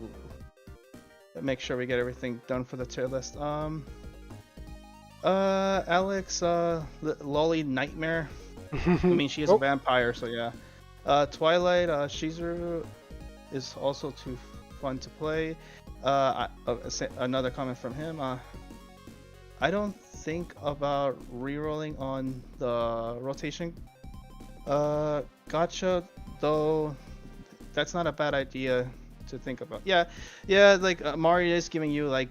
make sure we get everything done for the tier list. Alex, Lolly Nightmare. I mean, she is a vampire, so yeah. Twilight, Shizuru is also too fun to play. Another comment from him. I don't think about rerolling on the rotation. Gacha, though, that's not a bad idea to think about. Yeah, like Mario is giving you like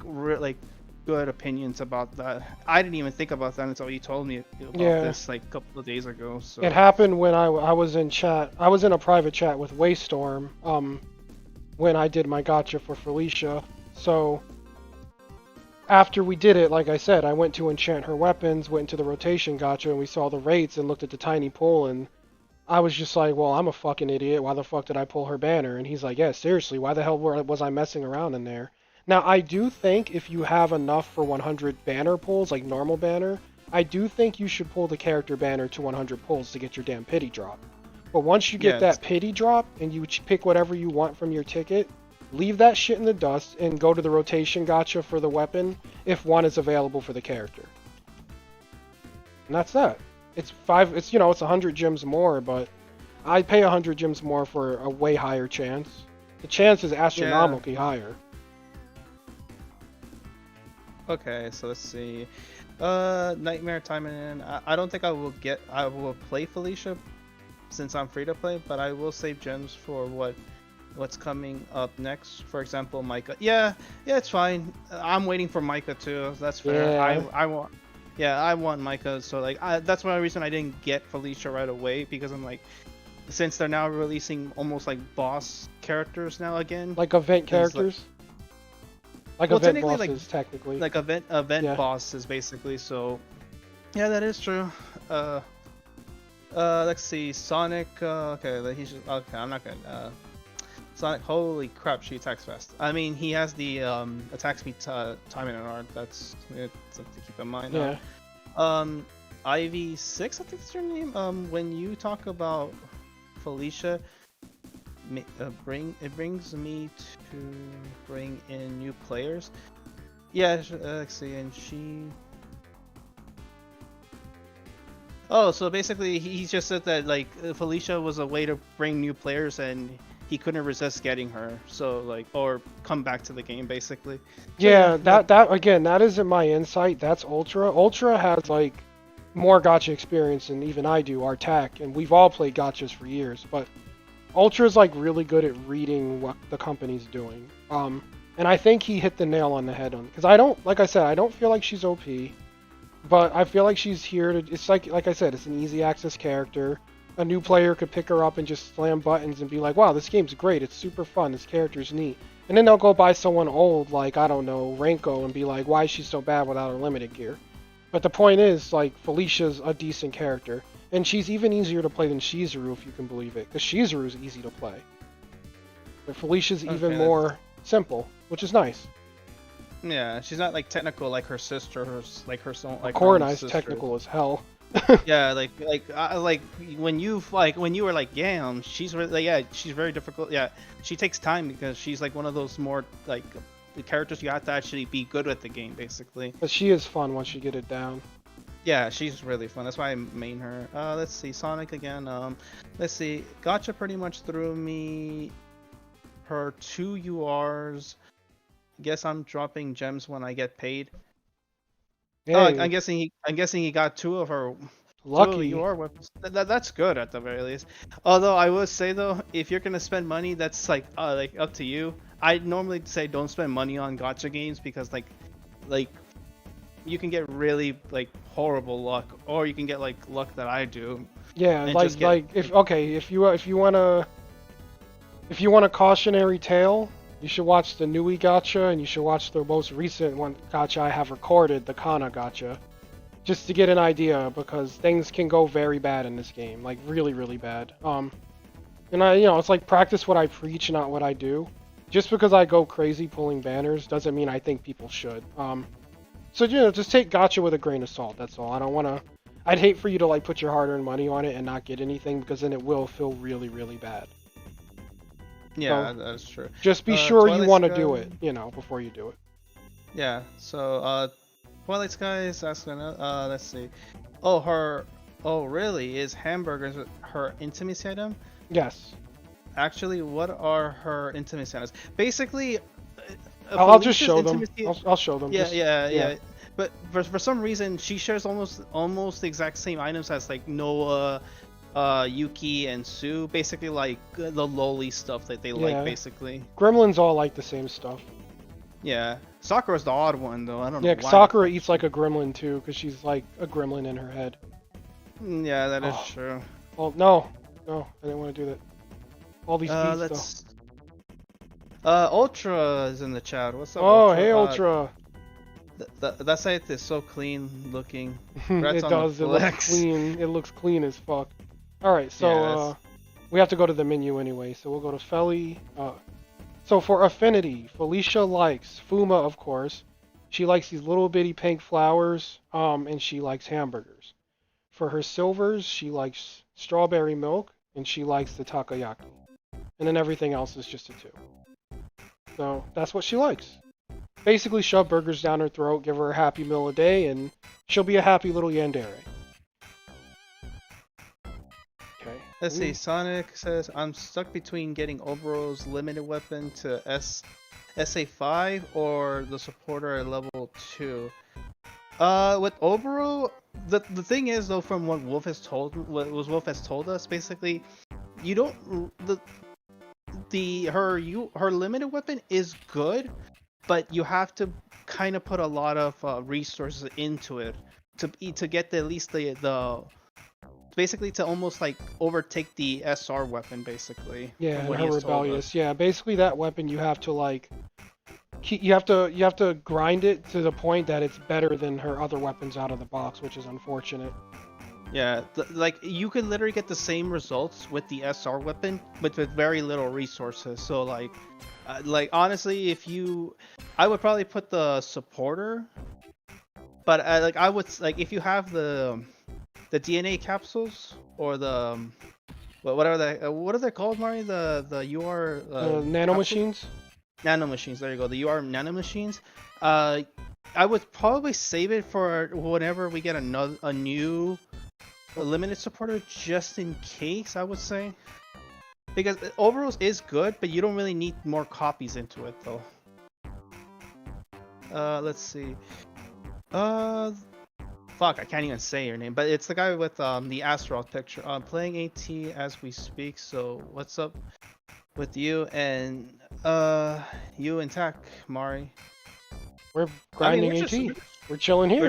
good opinions about that. I didn't even think about that until you told me about this like a couple of days ago. So it happened when I was in chat. I was in a private chat with Waystorm when I did my gotcha for Felicia. So after we did it, like I said, I went to enchant her weapons, went into the rotation gotcha, and we saw the rates and looked at the tiny pool, and I was just like, well, I'm a fucking idiot. Why the fuck did I pull her banner? And he's like, yeah, seriously, why the hell was I messing around in there? Now, I do think if you have enough for 100 banner pulls, like normal banner, I do think you should pull the character banner to 100 pulls to get your damn pity drop. But once you get that pity drop and you pick whatever you want from your ticket, leave that shit in the dust and go to the rotation gotcha for the weapon if one is available for the character. And that's that. It's 100 gems more, but I'd pay 100 gems more for a way higher chance. The chance is astronomically higher. Okay, so let's see. Nightmare Taimanin. I don't think I will play Felicia since I'm free to play, but I will save gems for what's coming up next. For example, Micah. Yeah, it's fine. I'm waiting for Micah too. That's fair. Yeah. I want Micah. So like, that's one reason I didn't get Felicia right away, because I'm like, since they're now releasing almost like boss characters now again. Like event characters. Like event bosses, technically. Like event bosses, basically. So, yeah, that is true. Let's see. Sonic. Okay, I'm not gonna. Sonic. Holy crap, she attacks fast. I mean, he has the attack speed timing and art. That's something to keep in mind. Yeah. Ivy 6, I think is her name. When you talk about Felicia, it brings me to bring in new players. Yeah, let's see, and she. Oh, so basically he just said that like Felicia was a way to bring new players, and he couldn't resist getting her. So like, or come back to the game basically. Yeah, that again, that isn't my insight. That's Ultra. Ultra has like more gacha experience than even I do, Artak, and we've all played gachas for years, but Ultra's like really good at reading what the company's doing. And I think he hit the nail on the head on, because I don't feel like she's OP, but I feel like she's here to, it's like I said, it's an easy access character. A new player could pick her up and just slam buttons and be like, wow, this game's great, it's super fun, this character's neat. And then they'll go buy someone old, like, I don't know, Renko, and be like, why is she so bad without her limited gear? But the point is, like, Felicia's a decent character. And she's even easier to play than Shizuru, if you can believe it, because Shizuru is easy to play. But Felicia's even more simple, which is nice. Yeah, she's not like technical like her sister, like her son. Like Koroni's technical as hell. Yeah, like when you were like, yeah, she's really, she's very difficult. Yeah, she takes time because she's like one of those more like the characters you have to actually be good at the game, basically. But she is fun once you get it down. Yeah, she's really fun. That's why I main her. Let's see, Sonic again. Let's see, Gotcha pretty much threw me her 2 URs. Guess I'm dropping gems when I get paid. Hey. Oh, I'm guessing he got 2 of her. Lucky. 2 of UR weapons. That's good at the very least. Although I will say though, if you're gonna spend money, that's like up to you. I normally say don't spend money on gacha games because like you can get really like horrible luck, or you can get like luck that I do. Yeah, if you want a cautionary tale, you should watch the Nui gacha, and you should watch the most recent one gacha I have recorded, the Kana gacha, just to get an idea, because things can go very bad in this game, like really, really bad. And it's like practice what I preach, not what I do. Just because I go crazy pulling banners doesn't mean I think people should. So just take gacha with a grain of salt. That's all. I'd hate for you to like put your hard-earned money on it and not get anything, because then it will feel really, really bad. Yeah, so, that's true. Just be sure you want to do it, before you do it. Yeah. So, Twilight Sky is asking. Let's see. Oh, really? Is hamburgers her intimacy item? Yes. Actually, what are her intimacy items? Basically, I'll just show them. I'll show them. Yeah. But for some reason, she shares almost the exact same items as like Noah, Yuki and Sue, basically like the lowly stuff that they like, Yeah. basically. Gremlins all like the same stuff. Yeah, Sakura's the odd one though. I don't know Yeah, why the Sakura fuck eats like a gremlin too, because she's like a gremlin in her head. Yeah, that is Oh. true. Well, no, I didn't want to do that. All these beats Let's. Ultra is in the chat. What's up, though. Oh, Ultra? hey, Ultra. That site is so clean looking. Rats It on the does. It looks flex. clean. It looks clean as fuck. All right, so Yeah, we have to go to the menu anyway. So we'll go to Feli. So for affinity, Felicia likes Fuma, of course. She likes these little bitty pink flowers. And she likes hamburgers. For her silvers, she likes strawberry milk, and she likes the takoyaki. And then everything else is just a 2. So that's what she likes. Basically, shove burgers down her throat, give her a happy meal a day, and she'll be a happy little yandere. Okay. let's see. Sonic says I'm stuck between getting Obero's limited weapon to SA5 or the supporter at level 2. With Obero, the thing is though, from what Wolf has told us, basically, you don't her limited weapon is good, but you have to kind of put a lot of resources into it to get at least the basically to almost like overtake the SR weapon, basically. Yeah, from and what her he has told rebellious. us. Yeah, basically that weapon you have to like you have to grind it to the point that it's better than her other weapons out of the box, which is unfortunate. Yeah, like you can literally get the same results with the SR weapon, but with very little resources. So like honestly, I would probably put the supporter, but I would like if you have the DNA capsules or the what are they called, Mari? The UR Nanomachines? nanomachines. There you go. The UR nanomachines. I would probably save it for whenever we get a new limited supporter, just in case. I would say, because overalls is good, but you don't really need more copies into it though. Let's see. Fuck, I can't even say your name, but it's the guy with the Astaroth picture. I'm playing AT as we speak. So what's up with you and you and Tech, Mari? We're grinding AT. We're chilling here.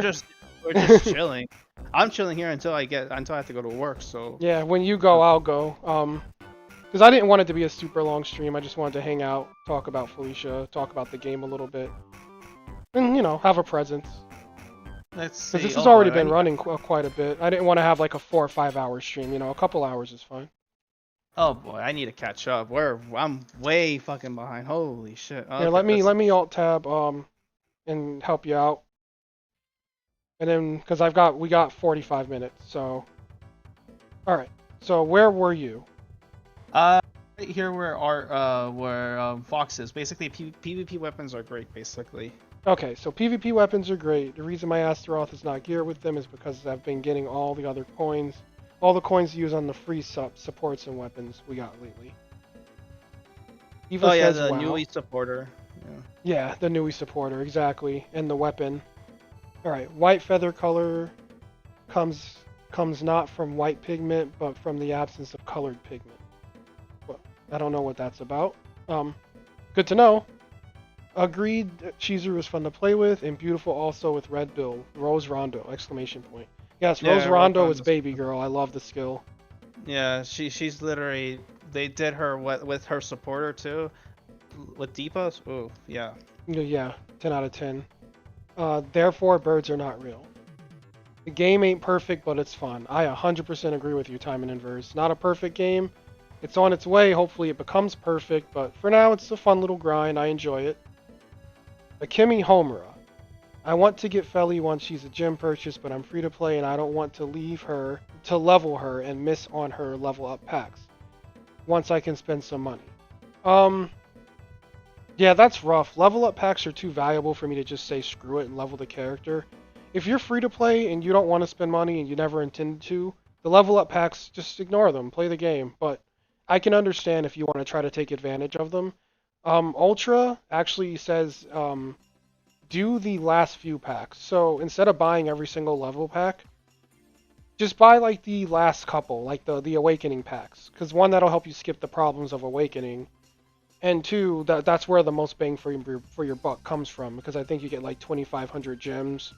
We're just chilling. I'm chilling here until I have to go to work. So Yeah, when you go, I'll go. Because I didn't want it to be a super long stream. I just wanted to hang out, talk about Felicia, talk about the game a little bit, and have a presence. let's see. Because this has already been running quite a bit. I didn't want to have like a 4 or 5 hour stream. A couple hours is fine. Oh boy, I need to catch up. I'm way fucking behind. Holy shit. Here, let me alt tab and help you out. And then because we got 45 minutes. So all right. So where were you? Right here where Fox is. Basically, PvP weapons are great. Basically. Okay, so PvP weapons are great. The reason my Astaroth is not geared with them is because I've been getting all the other coins. All the coins used on the free supports and weapons we got lately. Eva says, the Nui supporter. Yeah, the Nui supporter, exactly. And the weapon. Alright, white feather color comes not from white pigment, but from the absence of colored pigment. Well, I don't know what that's about. Good to know. Agreed, Chizuru is fun to play with, and beautiful also with red bill. Rose Rondo, exclamation point. Yes, Rose Rondo is baby girl. I love the skill. Yeah, she's literally, they did her with her supporter too. With Deepas? Ooh, yeah. Yeah, 10 out of 10. Therefore, birds are not real. The game ain't perfect, but it's fun. I 100% agree with you, Taimanin Verse. Not a perfect game. It's on its way. Hopefully it becomes perfect, but for now it's a fun little grind. I enjoy it. Akemi Homura. I want to get Feli once she's a gym purchase, but I'm free to play and I don't want to leave her to level her and miss on her level up packs. Once I can spend some money. Yeah, that's rough. Level up packs are too valuable for me to just say screw it and level the character. If you're free to play and you don't want to spend money and you never intended to, the level up packs, just ignore them, play the game. But I can understand if you want to try to take advantage of them. Ultra actually says do the last few packs. So instead of buying every single level pack, Just buy like the last couple, like the awakening packs, because one, that'll help you skip the problems of awakening, and two, that's where the most bang for your buck comes from, because I think you get like 2,500 gems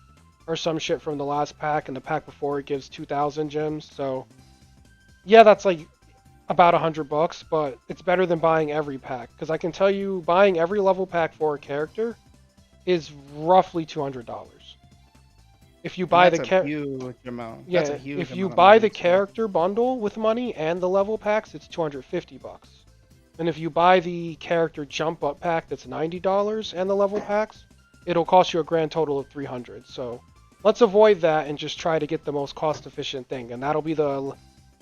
or some shit from the last pack, and the pack before it gives 2,000 gems. So yeah, that's like about $100, but it's better than buying every pack, because I can tell you buying every level pack for a character is roughly $200. If you And buy that's the a huge amount. That's a yeah, huge if you amount of buy money. the character bundle with money and the level packs, it's $250. And if you buy the character jump up pack, that's $90, and the level packs, it'll cost you a grand total of $300. So let's avoid that and just try to get the most cost efficient thing, and that'll be the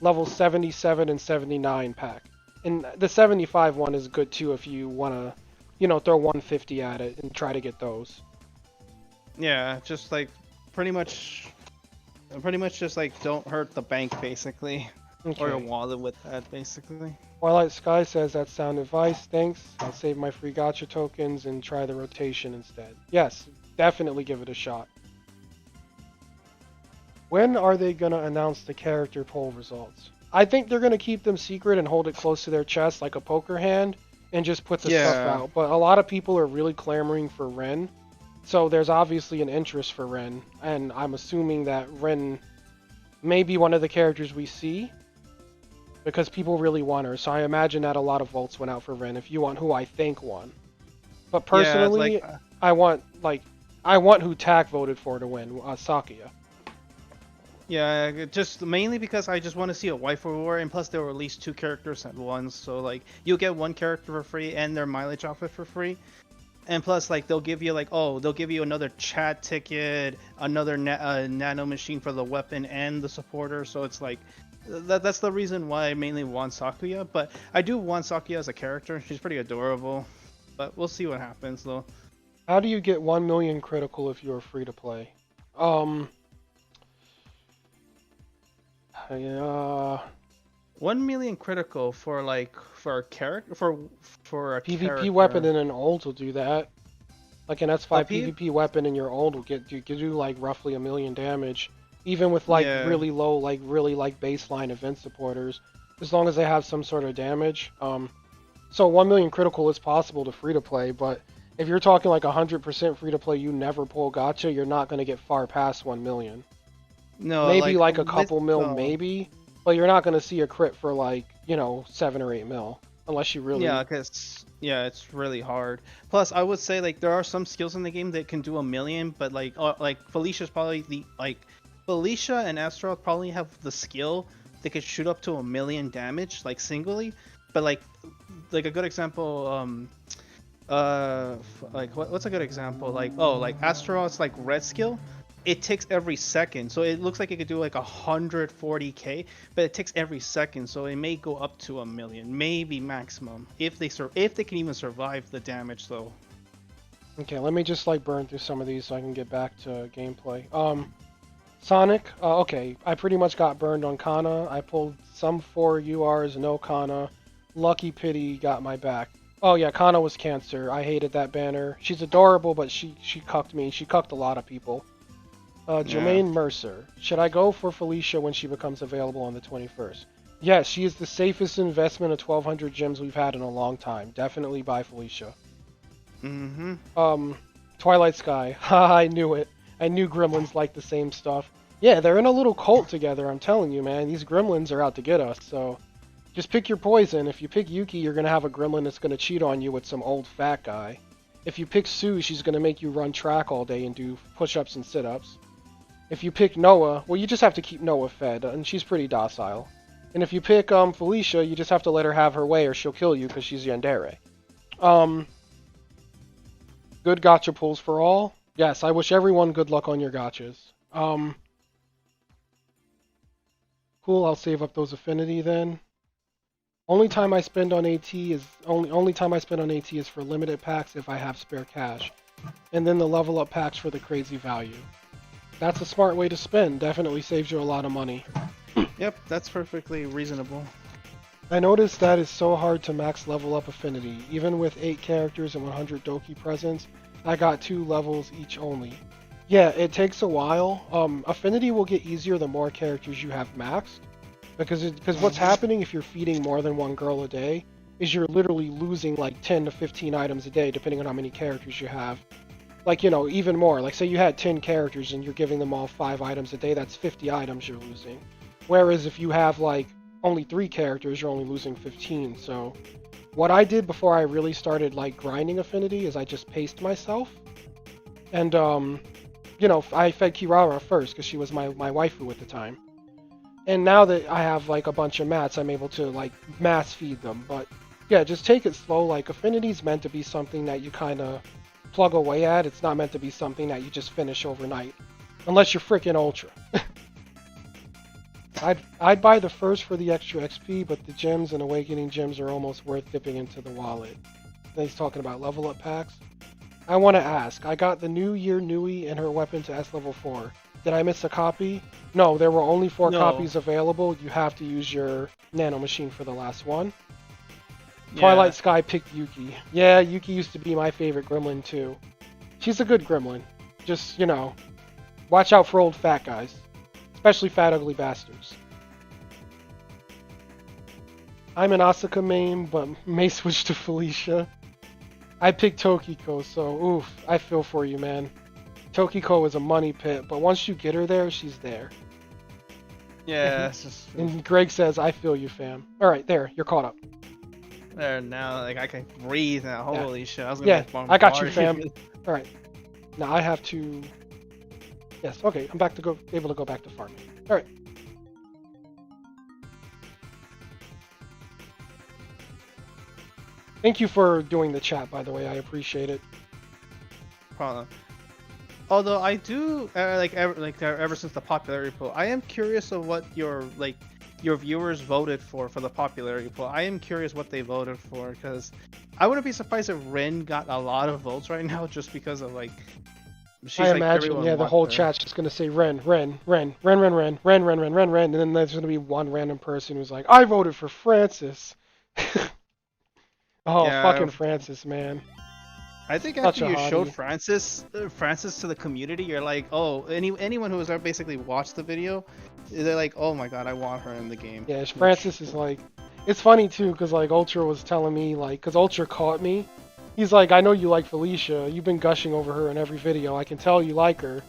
level 77 and 79 pack. And the 75 one is good too if you want to, throw 150 at it and try to get those. Yeah, just like pretty much just like don't hurt the bank basically, or your Okay. wallet with that basically. Twilight Sky says that's sound advice. Thanks. I'll save my free gacha tokens and try the rotation instead. Yes, definitely give it a shot. When are they going to announce the character poll results? I think they're going to keep them secret and hold it close to their chest like a poker hand and just put the stuff out. But a lot of people are really clamoring for Ren. So there's obviously an interest for Ren. And I'm assuming that Ren may be one of the characters we see, because people really want her. So I imagine that a lot of votes went out for Ren if you want who I think won. But personally, Yeah, I want who Tak voted for to win, Sakuya. yeah, just mainly because I just want to see a waifu war, and plus there were at least 2 characters at once, so like you'll get 1 character for free and their mileage outfit for free. And plus, like, they'll give you another chat ticket, another nano machine for the weapon and the supporter. So it's like, that's the reason why I mainly want Sakuya. But I do want Sakuya as a character. She's pretty adorable. But we'll see what happens, though. How do you get 1 million critical if you are free to play? Yeah, 1 million critical for a character for a PvP character. weapon in an old will do that. Like an S5 P- PvP weapon in your old will get you do like roughly 1 million damage, even with like Yeah. really low, really baseline event supporters, as long as they have some sort of damage. So 1 million critical is possible to free to play, but if you're talking like 100% free to play, you never pull gacha, you're not going to get far past 1 million. No, Maybe like a with- couple mil, no. maybe, but you're not going to see a crit for like 7 or 8 mil unless you really. Yeah, because it's really hard. Plus, I would say like there are some skills in the game that can do 1 million, but like Felicia's probably Felicia and Astaroth probably have the skill that could shoot up to 1 million damage like singly, but like a good example, what's a good example? Like Astaroth's like red skill. It ticks every second, so it looks like it could do like 140k, but it ticks every second, so it may go up to 1 million, maybe maximum, if they can even survive the damage though. Okay, let me just like burn through some of these so I can get back to gameplay. Sonic, okay, I pretty much got burned on Kana. I pulled some 4 URs, no Kana. Lucky Pity got my back. Oh yeah, Kana was cancer. I hated that banner. She's adorable, but she cucked me. She cucked a lot of people. Jermaine Mercer. Should I go for Felicia when she becomes available on the 21st? Yes, she is the safest investment of 1,200 gems we've had in a long time. Definitely buy Felicia. Twilight Sky. Haha, I knew it. I knew gremlins like the same stuff. Yeah, they're in a little cult together, I'm telling you, man. These gremlins are out to get us, so just pick your poison. If you pick Yuki, you're going to have a gremlin that's going to cheat on you with some old fat guy. If you pick Sue, she's going to make you run track all day and do push-ups and sit-ups. If you pick Noah, well, you just have to keep Noah fed, and she's pretty docile. And if you pick Felicia, you just have to let her have her way or she'll kill you because she's Yandere. Good gacha pulls for all. Yes, I wish everyone good luck on your gachas. Cool, I'll save up those affinity then. Only time I spend on AT is for limited packs if I have spare cash. And then the level up packs for the crazy value. That's a smart way to spend. Definitely saves you a lot of money. Yep, that's perfectly reasonable. I noticed that it's so hard to max level up affinity. Even with 8 characters and 100 Doki presents, I got 2 levels each only. Yeah, it takes a while. Affinity will get easier the more characters you have maxed, because what's happening if you're feeding more than one girl a day is you're literally losing like 10 to 15 items a day depending on how many characters you have. Like, even more. Like, say you had 10 characters and you're giving them all 5 items a day, that's 50 items you're losing. Whereas if you have like only 3 characters, you're only losing 15. So what I did before I really started like grinding affinity is I just paced myself. And I fed Kirara first because she was my waifu at the time. And now that I have like a bunch of mats, I'm able to like mass feed them. But yeah, just take it slow. Like affinity's meant to be something that you kind of plug away at. It's not meant to be something that you just finish overnight, unless you're freaking ultra. I'd buy the first for the extra XP, but the gems and awakening gems are almost worth dipping into the wallet. Then he's talking about level up packs. I want to ask, I got the New Year Nui and her weapon to S level 4. Did I miss a copy? No, there were only 4 copies available. You have to use your nano machine for the last one. Yeah. Twilight Sky picked Yuki. Yeah, Yuki used to be my favorite gremlin too. She's a good gremlin. Just, watch out for old fat guys. Especially fat ugly bastards. I'm an Asuka main, but may switch to Felicia. I picked Tokiko, so oof, I feel for you, man. Tokiko is a money pit, but once you get her there, she's there. Yeah, it's just... And Greg says, I feel you, fam. Alright, there, you're caught up. There, now, like, I can breathe now. Holy shit, I was gonna I got you, fam. Alright. Now I have to... Yes, okay, I'm able to go back to farming. Alright. Thank you for doing the chat, by the way. I appreciate it. Problem. Although I do ever since the popularity poll, I am curious of what your viewers voted for the popularity poll. I am curious what they voted for because I wouldn't be surprised if Ren got a lot of votes right now just because of like. I imagine, the whole chat's just gonna say Ren, and then there's gonna be one random person who's like, I voted for Francis. Oh, yeah, fucking Francis, man. I think after you showed Francis to the community, you're like, oh, anyone who has basically watched the video, they're like, oh my god, I want her in the game. Yeah, Francis is like, it's funny too, because like Ultra was telling me, like, because Ultra caught me. He's like, I know you like Felicia. You've been gushing over her in every video. I can tell you like her.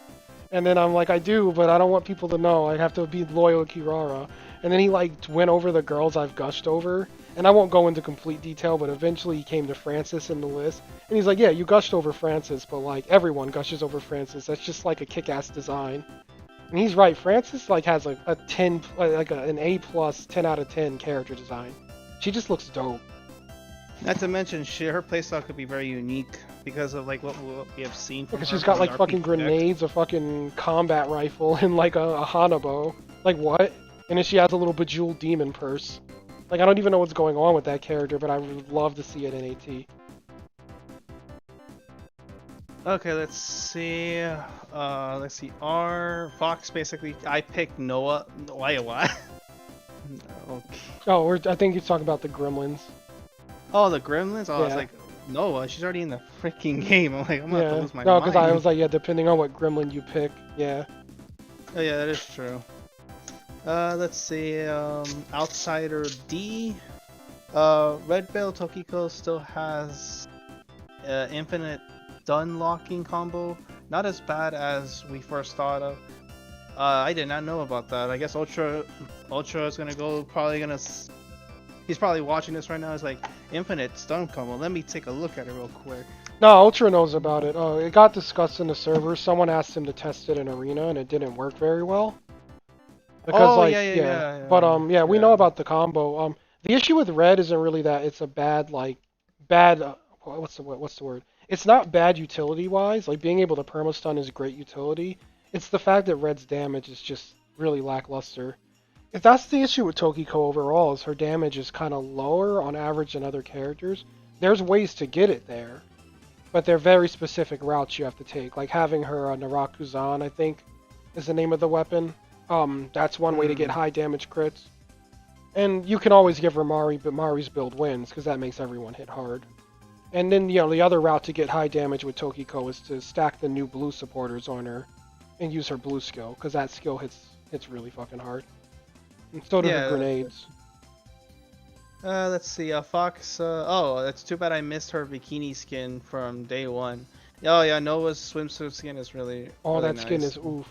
And then I'm like, I do, but I don't want people to know. I have to be loyal to Kirara. And then he like went over the girls I've gushed over. And I won't go into complete detail, but eventually he came to Francis in the list. And he's like, yeah, you gushed over Francis, but like everyone gushes over Francis. That's just like a kick-ass design. And he's right. Francis like has like a 10, like an A+, 10 out of 10 character design. She just looks dope. Not to mention, her playstyle could be very unique because of like what we have seen from her. Because she's got like fucking grenades, a fucking combat rifle, and like a Hanabo. Like what? And then she has a little bejeweled demon purse. Like I don't even know what's going on with that character, but I would love to see it in AT. Okay, let's see. R Fox basically. I picked Noah. Why? Okay. Oh, I think you're talking about the Gremlins. Oh, the Gremlins? Oh, yeah. I was like, Noah, she's already in the freaking game. I'm like, I'm gonna have to lose my mind. No, because I was like, yeah, depending on what Gremlin you pick, yeah. Oh, yeah, that is true. Let's see, Outsider D. Red Bell Tokiko still has infinite stun locking combo. Not as bad as we first thought of. I did not know about that. I guess Ultra is gonna he's probably watching this right now. He's like, infinite stun combo. Let me take a look at it real quick. No, Ultra knows about it. It got discussed in the server. Someone asked him to test it in Arena, and it didn't work very well. Because, yeah. But we know about the combo. The issue with Red isn't really that it's a bad. What's the word? It's not bad utility-wise. Like being able to permastun is great utility. It's the fact that Red's damage is just really lackluster. If that's the issue with Tokiko overall, is her damage is kind of lower on average than other characters. There's ways to get it there, but they're very specific routes you have to take. Like having her Narakuzan, I think, is the name of the weapon. That's one way to get high damage crits. And you can always give her Mari, but Mari's build wins, because that makes everyone hit hard. And then the other route to get high damage with Tokiko is to stack the new blue supporters on her and use her blue skill, because that skill hits really fucking hard. And so do her Yeah. grenades. Let's see. Fox. Oh, that's too bad I missed her bikini skin from day one. Oh yeah, Noah's swimsuit skin is really. Oh, really that skin nice. is oof.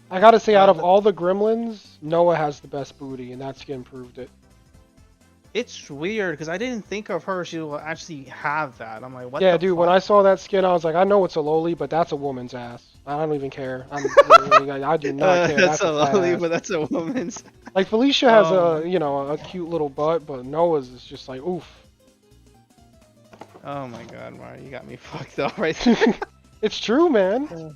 I gotta say, out of The- all the gremlins, Noah has the best booty, and that skin proved it. It's weird because I didn't think of her. She will actually have that. I'm like, what? Yeah, the dude, fuck? when I saw that skin, I was like, I know it's a loli, but that's a woman's ass. I don't even care. I do not care. That's That's a fat lolly, ass. but that's a woman's. Like Felicia has Oh. a cute little butt, but Noah's is just like oof. Oh my god, Mario, you got me fucked up right there. It's true, man. No.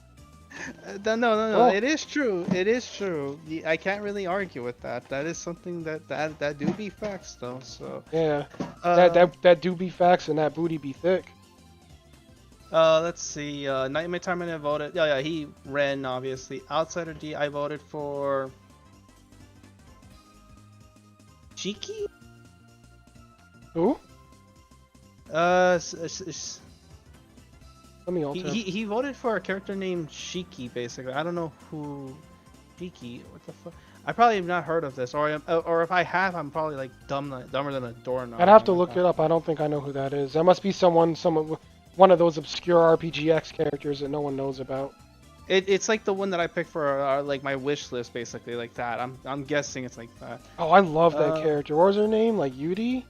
Oh. It is true. It is true. I can't really argue with that. That is something that do be facts though. So. Yeah. Uh, That do be facts and that booty be thick. Let's see. Nightmare Taimanin voted. Yeah, he ran obviously. Outsider D, I voted for. Shiki? Who? S- s- s- Let me alt tab. he voted for a character named Shiki. Basically, I don't know who. Shiki. What the fuck? I probably have not heard of this, or if I have, I'm probably like dumber than a doorknob. I'd have to look it up. I don't think I know who that is. That must be one of those obscure RPGX characters that no one knows about. It's like the one that I picked for like my wish list, basically like that. I'm guessing it's like that. Oh, I love that character. What was her name? Like Yudi?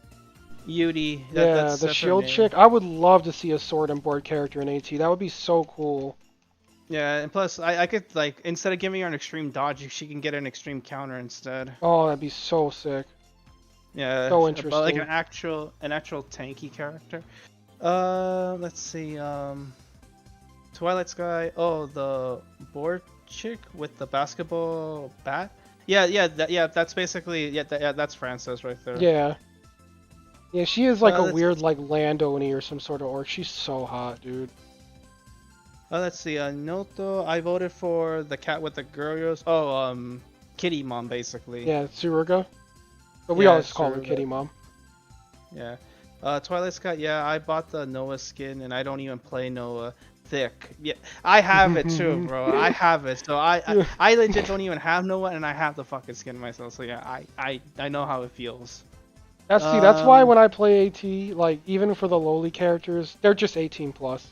Yudi. Yeah, the her shield name. chick. I would love to see a sword and board character in AT. That would be so cool. Yeah, and plus I could like instead of giving her an extreme dodge, she can get an extreme counter instead. Oh, that'd be so sick. Yeah, So but interesting. like an actual tanky character. Let's see. Twilight Sky. Oh, the board chick with the basketball bat. Yeah. That's basically that's Frances right there. Yeah. Yeah, she is like a that's- weird like Landoni or some sort of orc. She's so hot, dude. Let's see. Noto. I voted for the cat with the girl ears. Oh, Kitty Mom basically. Yeah, Tsuruga. But we Yeah, always call her Tsuruga. Kitty Mom. Yeah. Twilight Sky. Yeah, I bought the Noah skin, and I don't even play Noah. Thick. Yeah, I have it too, bro. I have it. So I legit don't even have Noah, and I have the fucking skin myself. So yeah, I know how it feels. That's why when I play AT, like even for the lowly characters, they're just 18 plus.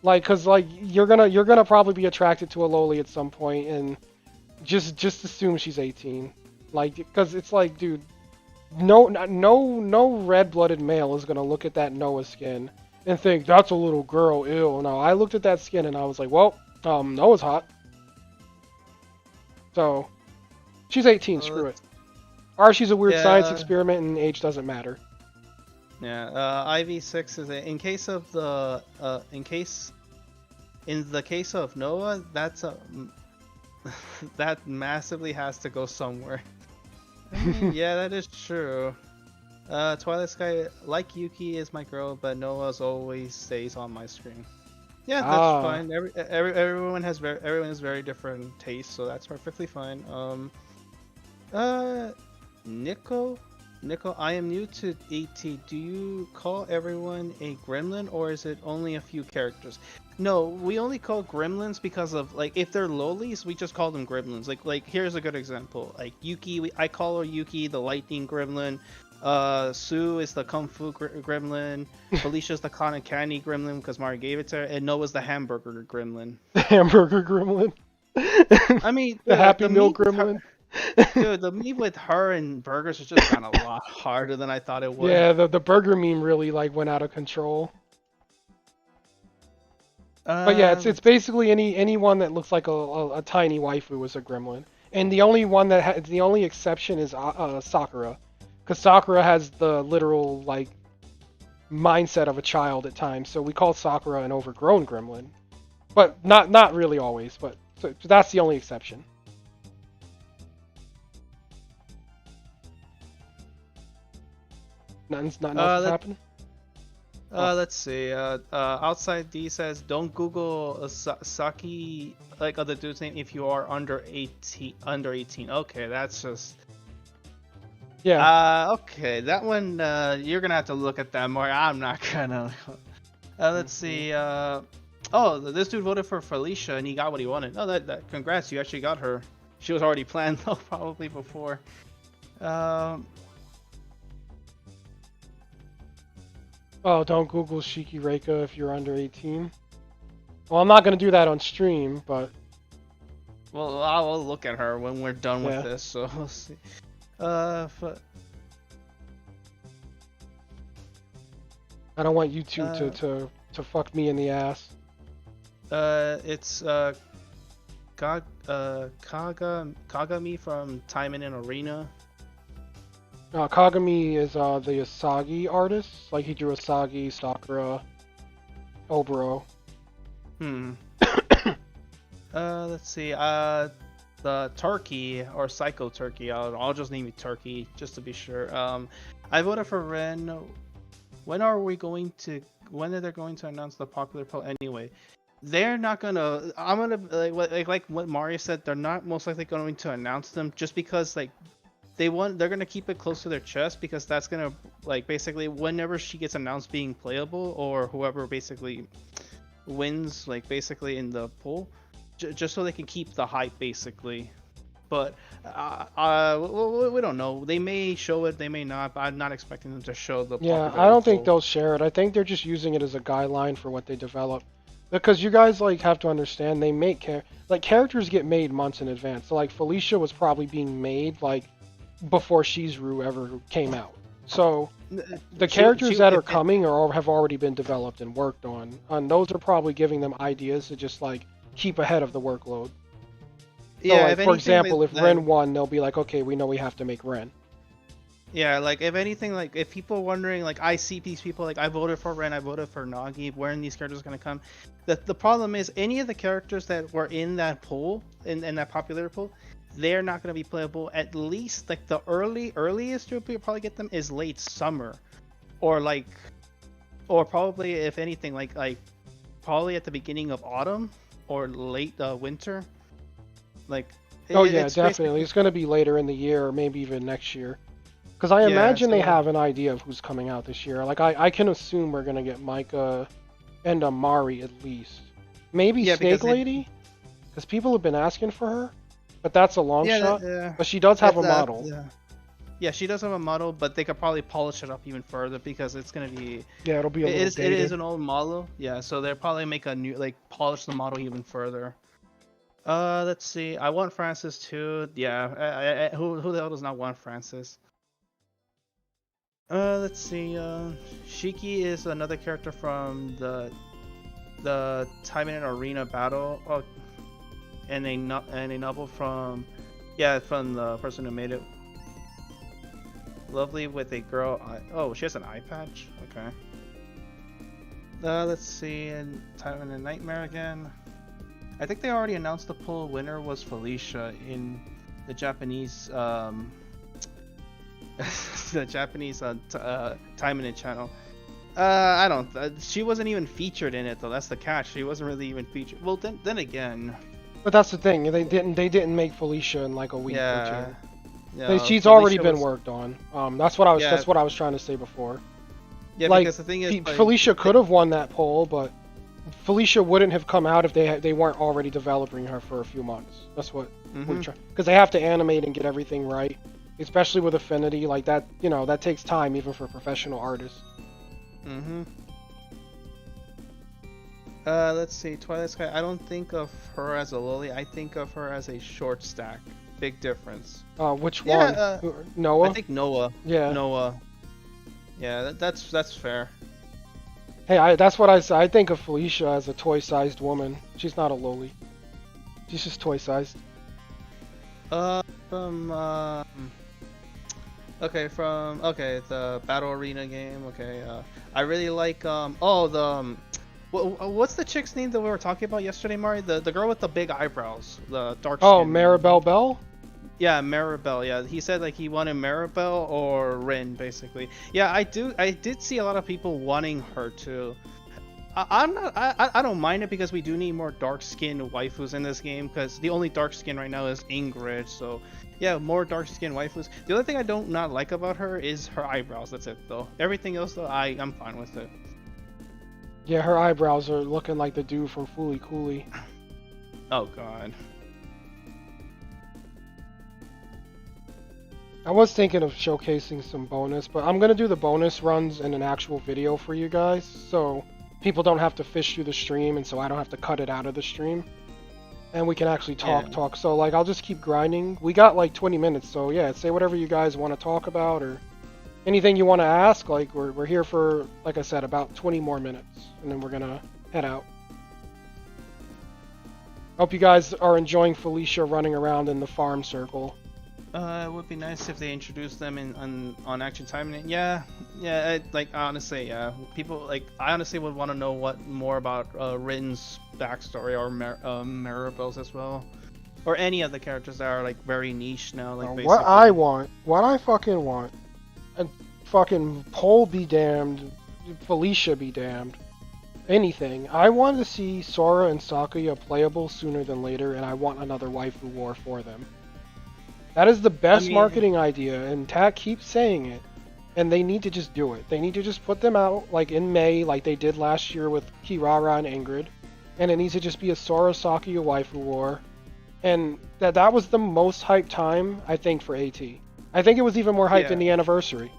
Like, cause like you're gonna probably be attracted to a lowly at some point, and just assume she's 18. Like, cause it's like, dude, no red-blooded male is gonna look at that Noah skin and think that's a little girl. Ew. No, I looked at that skin and I was like, well, Noah's hot. So she's 18. Screw it. Or she's a weird science experiment and age doesn't matter. Yeah. IV6 is in case of the in the case of Noah, that's a that massively has to go somewhere. I mean, yeah, that is true. Twilight Sky, like Yuki, is my girl, but Noah's always stays on my screen. Yeah, that's fine. Everyone has very different tastes, so that's perfectly fine. Nico, I am new to AT. Do you call everyone a gremlin, or is it only a few characters? No, we only call gremlins because of like if they're lolis, we just call them gremlins. Like here's a good example. Like Yuki, I call her Yuki, the lightning gremlin. Sue is the kung fu gremlin. Felicia's the cotton candy gremlin because Mario gave it to her, and Noah's the hamburger gremlin. The hamburger gremlin. I mean, the Happy Meal gremlin. Dude, the meme with her and burgers has just gone a lot harder than I thought it would. Yeah, the burger meme really like went out of control. But yeah, it's basically anyone that looks like a tiny waifu is a gremlin, and the only one that the only exception is Sakura, because Sakura has the literal like mindset of a child at times. So we call Sakura an overgrown gremlin, but not really always. But so that's the only exception. Nothing's happening. Let's see. Outside D says, don't Google Saki, like other dude's name, if you are under 18. Okay, that's just. Yeah. Okay, that one you're gonna have to look at that more. I'm not gonna. Let's see. Oh, this dude voted for Felicia and he got what he wanted. Oh, that congrats, you actually got her. She was already planned though, probably before. Um, Oh, don't Google Shiki Reika if you're under 18. Well, I'm not gonna do that on stream, but well, I'll look at her when we're done with yeah. this. So we'll see. I don't want you two Uh, to fuck me in the ass. It's Kagami from Taimanin Arena. Kagami is the Asagi artist. Like he drew Asagi, Sakura, Oboro. Let's see. The Turkey or Psycho Turkey. I'll just name it Turkey just to be sure. I voted for Ren. When are we going to? When are they going to announce the popular poll anyway? They're not gonna. I'm gonna like what Mario said. They're not most likely going to announce them just because like they're gonna keep it close to their chest because that's gonna like basically whenever she gets announced being playable or whoever basically wins like basically in the poll, just so they can keep the hype basically. But we don't know. They may show it, they may not. But I'm not expecting them to show the Yeah, popularity I don't think poll. they'll share it. I think they're just using it as a guideline for what they develop. Because you guys like have to understand they make characters get made months in advance. So like Felicia was probably being made like before Shizuru ever came out. So the characters that are coming or have already been developed and worked on, and those are probably giving them ideas to just like keep ahead of the workload. So Yeah, like if for anything, example, if Ren won, they'll be like, okay, we know we have to make Ren. yeah, like if anything, like if people are wondering, like I see these people, like I voted for Ren, I voted for Nagi, where are these characters gonna come? The problem is any of the characters that were in that poll, in that popular poll, they're not gonna be playable. At least like the earliest you'll probably get them is late summer, or like, or probably if anything like probably at the beginning of autumn or late winter, like. Oh yeah, It's definitely. It's going to be later in the year or maybe even next year. Because I yeah, imagine they so have an idea of who's coming out this year. Like I can assume we're going to get Micah and Amari at least. Maybe yeah Snake because Lady, because people have been asking for her, but that's a long yeah shot. But she does have a model. Yeah, she does have a model, but they could probably polish it up even further because it's gonna be. Yeah, it'll be a little It dated. is an old model. Yeah, so they'll probably make a new like polish the model even further. Let's see. I want Francis too. Yeah, who the hell does not want Francis? Let's see. Shiki is another character from the Taimanin Arena battle. Oh, and a novel from from the person who made it. Lovely with a girl eye. Oh, she has an eye patch. Okay. Let's see. And Time in Nightmare again. I think they already announced the poll winner was Felicia in the Japanese the Japanese Time in channel. I don't. She wasn't even featured in it though. That's the catch. She wasn't really even featured. Well, then again. But that's the thing. They didn't make Felicia in like a week or two. Yeah, She's Felicia already been was, worked on. That's what I was. Yeah. That's what I was trying to say before. Yeah, like, because the thing is, like, Felicia could have won that poll, but Felicia wouldn't have come out if they weren't already developing her for a few months. That's what we're trying. Because they have to animate and get everything right, especially with Affinity. Like that, that takes time even for professional artists. Let's see, Twilight Sky. I don't think of her as a loli. I think of her as a short stack. Big difference. Which one? Noah? I think Noah. Yeah. Noah. Yeah, that's fair. Hey, that's what I say. I think of Felicia as a toy-sized woman. She's not a loli. She's just toy-sized. From the Battle Arena game. Okay, I really like what's the chick's name that we were talking about yesterday, Mari? The girl with the big eyebrows, the dark skin. Oh, Maribel Bell? Yeah, Maribel. Yeah, he said like he wanted Maribel or Rin, basically. Yeah, I did see a lot of people wanting her too. I don't mind it because we do need more dark skinned waifus in this game because the only dark skin right now is Ingrid. So Yeah, more dark skinned waifus. The other thing I don't not like about her is her eyebrows. That's it though. Everything else though, I'm fine with it. Yeah, her eyebrows are looking like the dude from Fooly Cooley. Oh god. I was thinking of showcasing some bonus, but I'm gonna do the bonus runs in an actual video for you guys, so people don't have to fish through the stream, and so I don't have to cut it out of the stream. And we can actually talk. So, like, I'll just keep grinding. We got, like, 20 minutes, so yeah, say whatever you guys want to talk about, or anything you want to ask. Like, we're here for, like I said, about 20 more minutes, and then we're gonna head out. Hope you guys are enjoying Felicia running around in the farm circle. It would be nice if they introduced them on Action Taimanin. Yeah, like honestly, yeah. People like I honestly would want to know what more about Rin's backstory or Maribel's as well, or any of the characters that are like very niche now. Like basically. What I fucking want, and fucking Pole be damned, Felicia be damned. Anything. I want to see Sora and Sakuya playable sooner than later, and I want another waifu war for them. That is the best marketing idea, and TAC keeps saying it. And they need to just do it. They need to just put them out, like, in May, like they did last year with Kirara and Ingrid. And it needs to just be a Sora Sakuya waifu war. And that was the most hyped time, I think, for AT. I think it was even more hyped than the anniversary.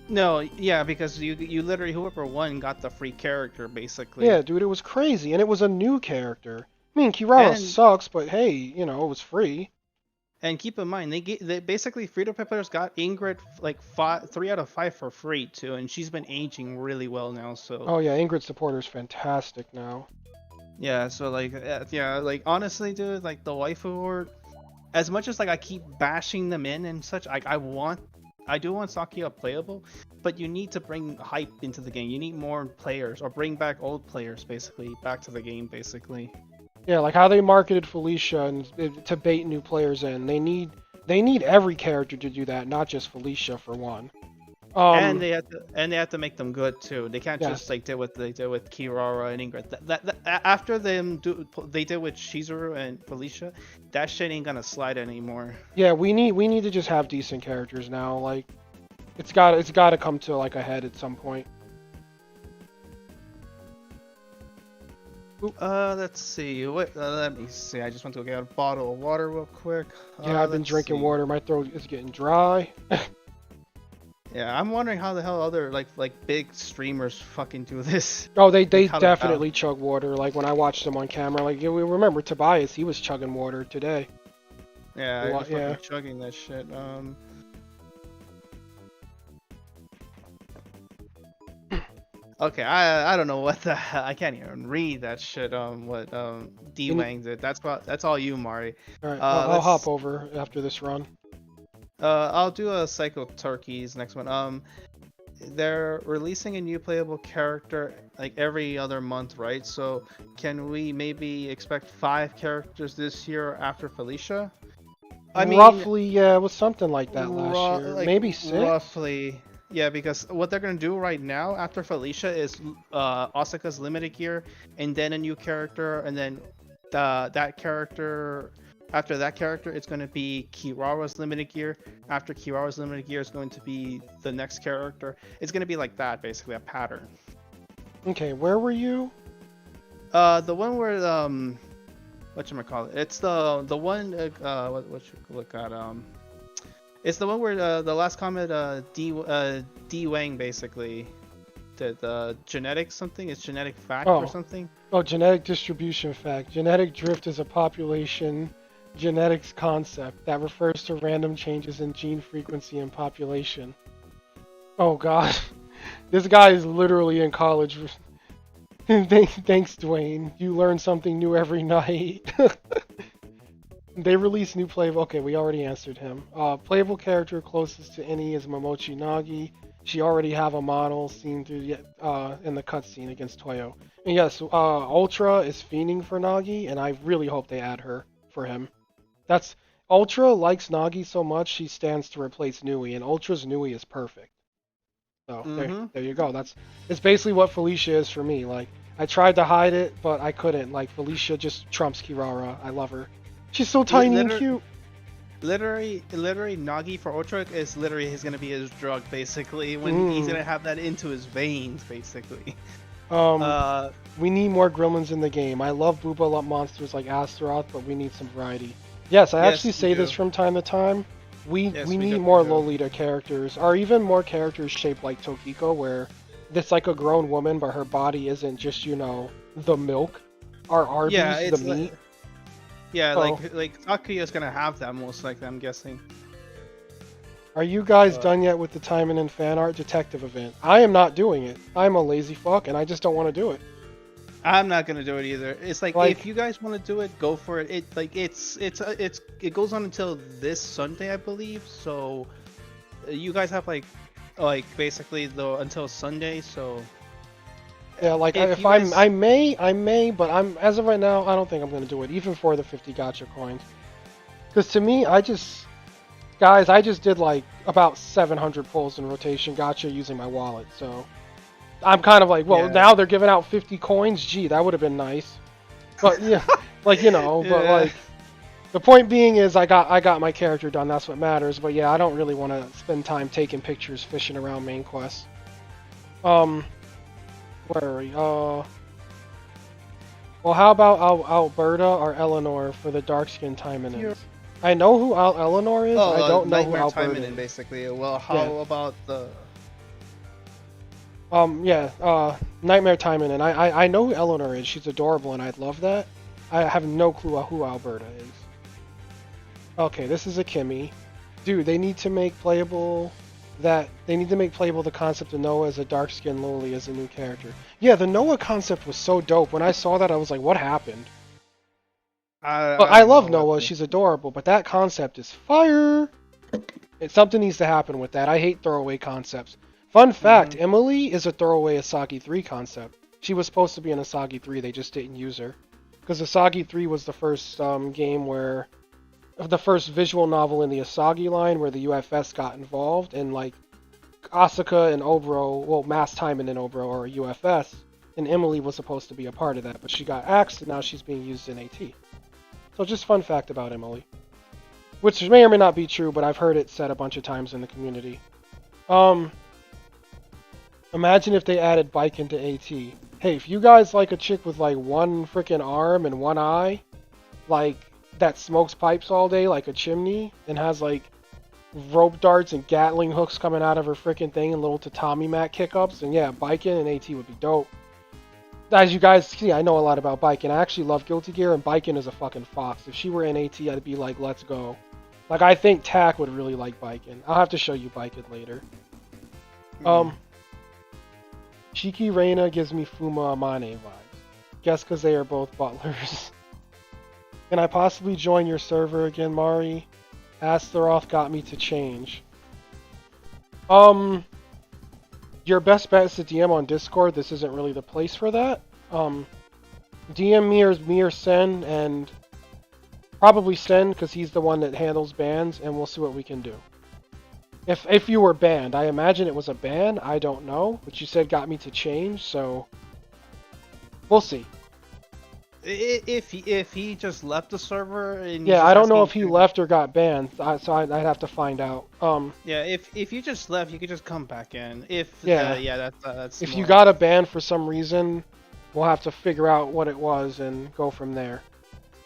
No, yeah, because you literally, whoever won got the free character, basically. Yeah, dude, it was crazy. And it was a new character. I mean, Kirara sucks, but hey, you know, it was free. And keep in mind, they basically free-to-play players got Ingrid like 3 out of 5 for free too, and she's been aging really well now. So. Oh yeah, Ingrid supporter's fantastic now. Yeah, so like yeah, like honestly, dude, like the waifu horde, as much as like I keep bashing them in and such, I do want Sakuya playable, but you need to bring hype into the game. You need more players, or bring back old players basically back to the game basically. Yeah, like how they marketed Felicia and to bait new players in. They need every character to do that, not just Felicia for one. And they have to make them good too. They can't just like do what they did with Kirara and Ingrid. After they did with Shizuru and Felicia, that shit ain't gonna slide anymore. Yeah, we need to just have decent characters now. Like, it's gotta come to like a head at some point. Let's see. Let me see. I just want to go get a bottle of water real quick. Yeah, I've been drinking water. My throat is getting dry. Yeah, I'm wondering how the hell other like big streamers fucking do this. Oh, they definitely chug water. Like when I watched them on camera, like we remember Tobias, he was chugging water today. Yeah, I was fucking chugging that shit. Okay, I don't know what the hell. I can't even read that shit. What D Wang did. That's all you, Mari. All right, I'll hop over after this run. I'll do a Psycho Turkeys next one. They're releasing a new playable character like every other month, right? So can we maybe expect 5 characters this year after Felicia? I mean, roughly, yeah, it was something like that last year. Like, maybe 6. Roughly. Yeah, because what they're gonna do right now after Felicia is Asuka's limited gear, and then a new character, and then that character. After that character, it's going to be Kirara's limited gear. After Kirara's limited gear is going to be the next character. It's going to be like that, basically a pattern. Okay, where were you? The one where whatchamacallit? It's the one what should we look at it's the one where the last comment D Wang basically the genetic something is genetic fact or something. Oh, genetic distribution fact. Genetic drift is a population genetics concept that refers to random changes in gene frequency and population. Oh god. This guy is literally in college. Thanks, Dwayne. You learn something new every night. They release new playable... Okay, we already answered him. Playable character closest to any is Momochi Nagi. She already have a model seen through in the cutscene against Toyo. And yes, Ultra is fiending for Nagi, and I really hope they add her for him. Ultra likes Nagi so much she stands to replace Nui, and Ultra's Nui is perfect. So there you go. It's basically what Felicia is for me. Like, I tried to hide it, but I couldn't. Like, Felicia just trumps Kirara. I love her. She's so tiny and cute. literally, Nagi for Ultra is literally gonna be his drug, basically. When he's gonna have that into his veins, basically. Um, Uh, we need more Gremlins in the game. I love Booba monsters like Astaroth, but we need some variety. Yes, I yes, actually we say this do. from time to time. Yes, We we need definitely more do. Lolita characters, or even more characters shaped like Tokiko, where it's like a grown woman, but her body isn't just, the milk. Or Yeah, Arby's, the it's meat. yeah, Oh, like Sakuya's gonna have that most likely, I'm guessing. are you guys Uh, done yet with the Taimanin fan art detective event? I am not doing it. I'm a lazy fuck, and I just don't want to do it. I'm not gonna do it either. It's like if Like, you guys want to do it, go for it. It goes on until this Sunday, I believe. So you guys have like basically the until Sunday. So yeah, like if if you guys, I may, but I'm as of right now, I don't think I'm gonna do it, even for the 50 gotcha coins. Because to me, guys, I just did like about 700 pulls in rotation gotcha using my wallet, so I'm kind of like, well, yeah, now they're giving out 50 coins. Gee, that would have been nice. But yeah, like but yeah. like the point being is I got my character done. That's what matters. But yeah, I don't really want to spend time taking pictures fishing around main quests. Um, where are we? Well, how about Alberta or Eleanor for the dark skin Taimanins? I know who Eleanor is. I don't know who Nightmare Alberta Taimanin, is. basically. Well, Yeah. how about the? Yeah. Nightmare Taimanin. I know who Eleanor is. She's adorable, and I'd love that. I have no clue who Alberta is. Okay, this is a Kimmy. Dude, they need to make playable the concept of Noah as a dark-skinned Loli as a new character. Yeah, the Noah concept was so dope. When I saw that, I was like, what happened? But I I don't know love what. Noah. She's adorable, but that concept is fire. Something needs to happen with that. I hate throwaway concepts. Fun fact, Mm-hmm. Emily is a throwaway Asagi 3 concept. She was supposed to be in Asagi 3, they just didn't use her. Because Asagi 3 was the first game where the first visual novel in the Asagi line where the UFS got involved, and like Asuka and Obro, well, Mass Timon and Obro are UFS, and Emily was supposed to be a part of that, but she got axed and now she's being used in AT. So just fun fact about Emily, which may or may not be true, but I've heard it said a bunch of times in the community. Um, Imagine if they added Bike into AT. Hey, if you guys like a chick with like one freaking arm and one eye, like that smokes pipes all day like a chimney and has like rope darts and Gatling hooks coming out of her freaking thing and little tatami mat kick-ups, and yeah, Biken and AT would be dope. As you guys see, I know a lot about Biken. I actually love Guilty Gear, and Biken is a fucking fox. If she were in AT, I'd be like, let's go. Like, I think Tak would really like Biken. I'll have to show you Biken later. Mm-hmm. Shiki Reina gives me Fuma Amane vibes. Guess because they are both butlers. Can I possibly join your server again, Mari? Astaroth got me to change. Your best bet is to DM on Discord. This isn't really the place for that. DM me or Sen, and probably Sen because he's the one that handles bans, and we'll see what we can do. If you were banned, I imagine it was a ban. I don't know, but you said got me to change, so we'll see. If he just left the server and he's Yeah, just I don't know asking if he to, left or got banned, so I'd have to find out. yeah, if you just left, you could just come back in. If Yeah, yeah, that's if you more. got a ban for some reason, we'll have to figure out what it was and go from there.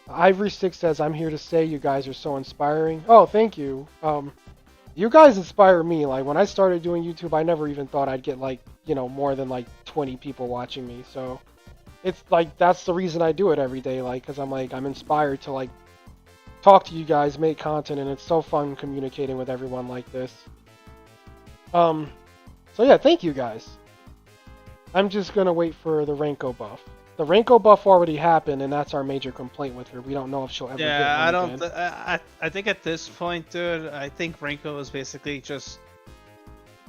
Ivory Stick says, I'm here to say you guys are so inspiring. Oh, thank you. You guys inspire me. Like, when I started doing YouTube, I never even thought I'd get, like, more than, like, 20 people watching me. So, it's, like, that's the reason I do it every day. Like, because I'm inspired to, like, talk to you guys, make content, and it's so fun communicating with everyone like this. So yeah, thank you guys. I'm just gonna wait for the Renko buff. The Renko buff already happened, and that's our major complaint with her. We don't know if she'll ever get Yeah, one I don't. again. I think at this point, dude, I think Renko is basically just.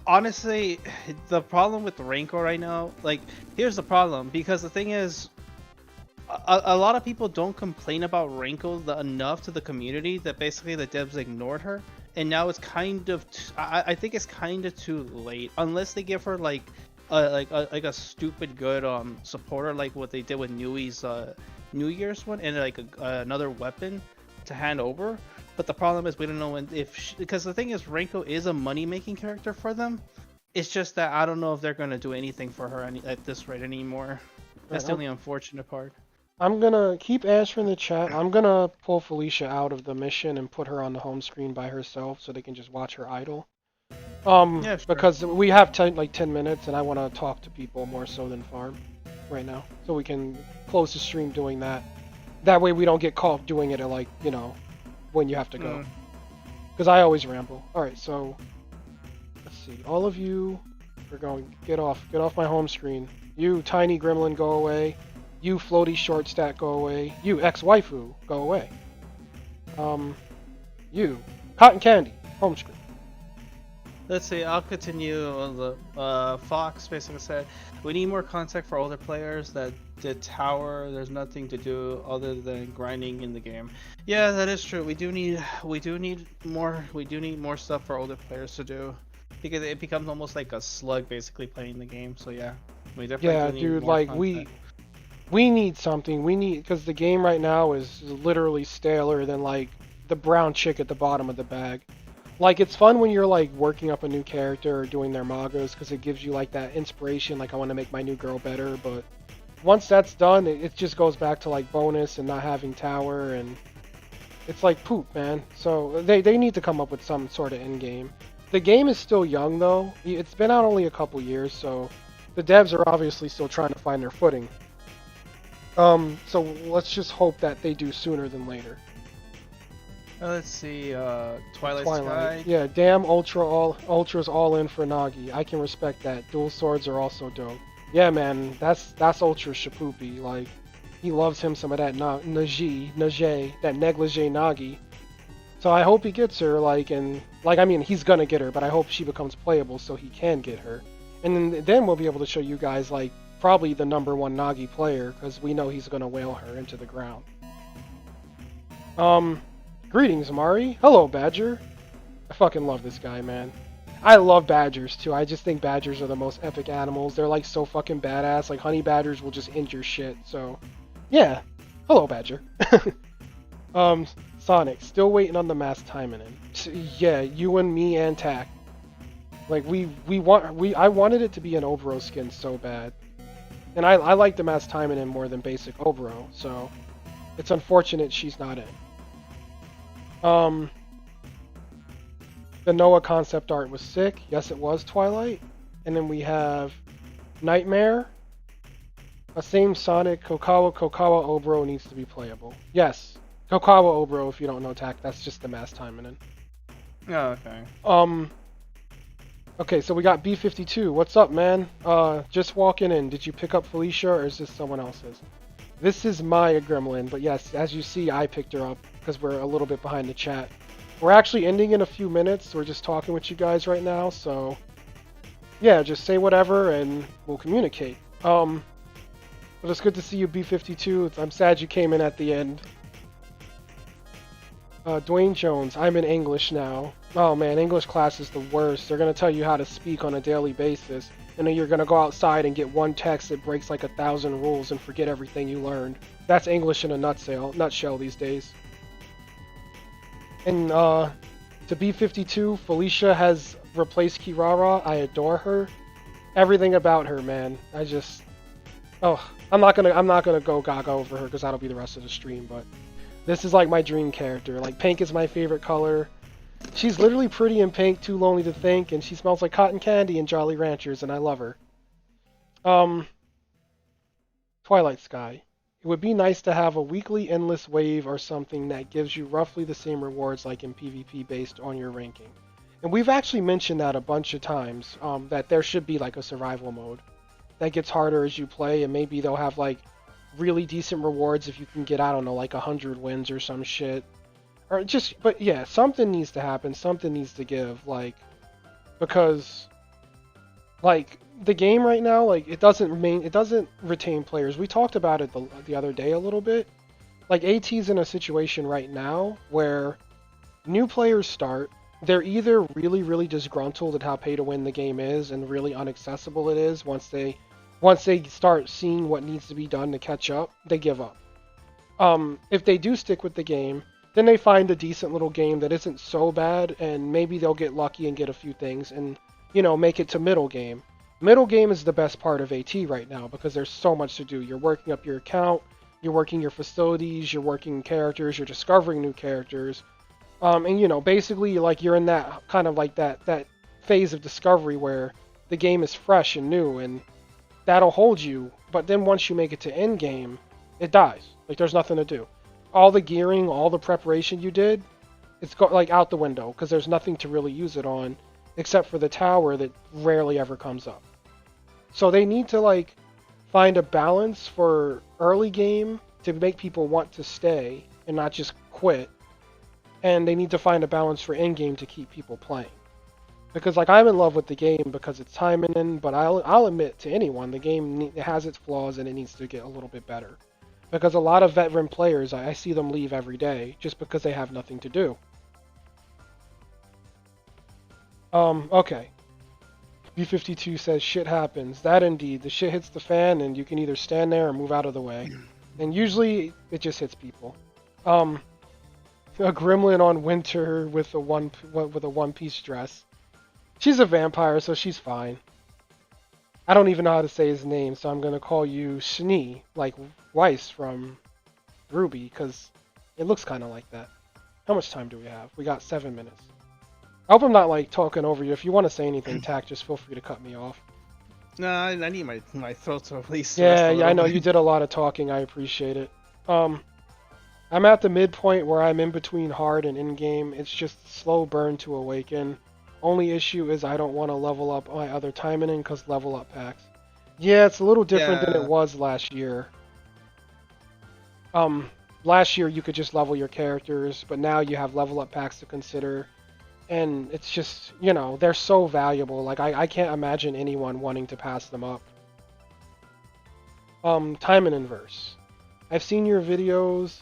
Honestly, the problem with the Renko right now, like, here's the problem. Because the thing is, a lot of people don't complain about Renko enough to the community that basically the devs ignored her. And now it's kind of, I think it's kind of too late. Unless they give her like a stupid good supporter like what they did with Newey's New Year's one, and like another weapon to hand over. But the problem is we don't know when because the thing is Renko is a money making character for them. It's just that I don't know if they're gonna do anything for her at this rate anymore. That's Right, the only unfortunate part. I'm gonna keep answering the chat. I'm gonna pull Felicia out of the mission and put her on the home screen by herself so they can just watch her idle. Yeah, sure. Because we have like 10 minutes and I want to talk to people more so than farm right now. So we can close the stream doing that. That way we don't get caught doing it at like, when you have to go. Because I always ramble. Alright, so let's see. All of you are going, get off my home screen. You, Tiny Gremlin, go away. You, Floaty Short Stat, go away. You, Ex-Waifu, go away. You, Cotton Candy, home screen. Let's see, I'll continue on the Fox basically said we need more content for older players that did tower. There's nothing to do other than grinding in the game. Yeah, that is true. We do need more stuff for older players to do. Because it becomes almost like a slug basically playing the game. So yeah. We definitely dude, like content. we need something. Because the game right now is literally staler than like the brown chick at the bottom of the bag. Like, it's fun when you're, like, working up a new character or doing their magos, because it gives you, like, that inspiration, like, I want to make my new girl better, but once that's done, it just goes back to, like, bonus and not having tower, and it's like poop, man. So, they need to come up with some sort of end-game. The game is still young, though. It's been out only a couple years, so the devs are obviously still trying to find their footing. So let's just hope that they do sooner than later. Let's see, Twilight Sky. Yeah, damn Ultra's all in for Nagi. I can respect that. Dual swords are also dope. Yeah, man, that's Ultra Shapoopy. Like, he loves him some of that Nage, that negligee Nagi. So I hope he gets her, I mean, he's gonna get her, but I hope she becomes playable so he can get her. And then we'll be able to show you guys, like, probably the #1 Nagi player, because we know he's gonna whale her into the ground. Greetings, Mari. Hello, Badger. I fucking love this guy, man. I love badgers, too. I just think badgers are the most epic animals. They're, like, so fucking badass. Like, honey badgers will just injure shit, so... Yeah. Hello, Badger. Sonic. Still waiting on the mass Taimanin. Yeah, you and me and Tack. Like, I wanted it to be an Obro skin so bad. And I like the mass Taimanin more than basic Obro, so... It's unfortunate she's not in. The Noah concept art was sick. Yes, it was, Twilight. And then we have Nightmare. A same Sonic, Kokawa Obro needs to be playable. Yes, Kokawa Obro, if you don't know Tack, that's just the mass Taimanin. Oh, okay. Okay, so we got B52. What's up, man? Just walking in. Did you pick up Felicia, or is this someone else's? This is Maya Gremlin, but yes, as you see, I picked her up because we're a little bit behind the chat. We're actually ending in a few minutes. We're just talking with you guys right now, so yeah, just say whatever and we'll communicate. But it's good to see you, B52. I'm sad you came in at the end. Dwayne Jones, I'm in English now. Oh man, English class is the worst. They're going to tell you how to speak on a daily basis, and then you're going to go outside and get one text that breaks like 1,000 rules and forget everything you learned. That's English in a nutshell these days. And to B52, Felicia has replaced Kirara. I adore her. Everything about her, man. I'm not gonna go gaga over her because that'll be the rest of the stream, but this is like my dream character. Like, pink is my favorite color. She's literally pretty in pink, too lonely to think, and she smells like cotton candy and Jolly Ranchers, and I love her. Twilight Sky. It would be nice to have a weekly endless wave or something that gives you roughly the same rewards like in PvP based on your ranking. And we've actually mentioned that a bunch of times, that there should be like a survival mode that gets harder as you play, and maybe they'll have like really decent rewards if you can get, I don't know, like 100 wins or some shit. Or just, but yeah, something needs to happen, something needs to give, like, because, like, the game right now, like, it doesn't retain players. We talked about it the other day a little bit. Like, AT's in a situation right now where new players start, they're either really, really disgruntled at how pay-to-win the game is and really inaccessible it is. Once they start seeing what needs to be done to catch up, they give up. If they do stick with the game, Then they find a decent little game that isn't so bad, and maybe they'll get lucky and get a few things and, make it to middle game. Middle game is the best part of AT right now because there's so much to do. You're working up your account, you're working your facilities, you're working characters, you're discovering new characters. And basically you're in that kind of like that phase of discovery where the game is fresh and new and that'll hold you. But then once you make it to end game, it dies. Like there's nothing to do. All the gearing, all the preparation you did, it's out the window because there's nothing to really use it on except for the tower that rarely ever comes up. So they need to find a balance for early game to make people want to stay and not just quit. And they need to find a balance for end game to keep people playing. Because I'm in love with the game because it's Taimanin, but I'll admit to anyone the game has its flaws and it needs to get a little bit better. Because a lot of veteran players, I see them leave every day just because they have nothing to do. Okay. B52 says shit happens. That indeed, the shit hits the fan and you can either stand there or move out of the way. And usually it just hits people. A gremlin on Winter with a one-piece dress. She's a vampire, so she's fine. I don't even know how to say his name, so I'm gonna call you Schnee, like Weiss from Ruby, because it looks kind of like that. How much time do we have? We got 7 minutes. I hope I'm not talking over you. If you want to say anything, Tack, just feel free to cut me off. No, I need my throat to at least. Yeah, I know you did a lot of talking. I appreciate it. I'm at the midpoint where I'm in between hard and in-game. It's just slow burn to awaken. Only issue is I don't want to level up my other Taimanin because level up packs. Yeah, it's a little different than it was last year. Last year you could just level your characters, but now you have level up packs to consider. And it's just, they're so valuable. I can't imagine anyone wanting to pass them up. Taimanin verse. I've seen your videos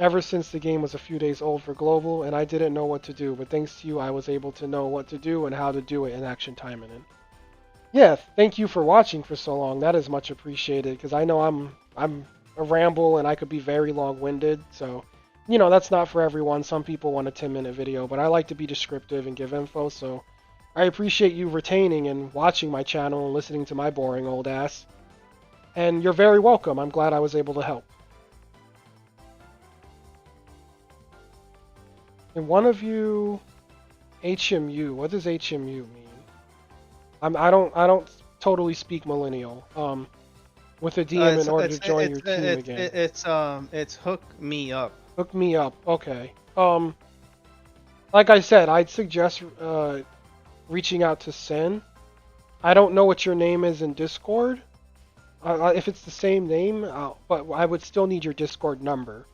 ever since the game was a few days old for global, and I didn't know what to do, but thanks to you I was able to know what to do and how to do it in Action Taimanin. Yeah, thank you for watching for so long. That is much appreciated, because I know I'm a ramble and I could be very long-winded, so that's not for everyone. Some people want a 10-minute video, but I like to be descriptive and give info, so I appreciate you retaining and watching my channel and listening to my boring old ass. And you're very welcome. I'm glad I was able to help. And one of you, HMU. What does HMU mean? I don't totally speak millennial. With a DM in order to join your team again. It's hook me up. Hook me up. Okay. Like I said, I'd suggest reaching out to Sen. I don't know what your name is in Discord. If it's the same name, but I would still need your Discord number.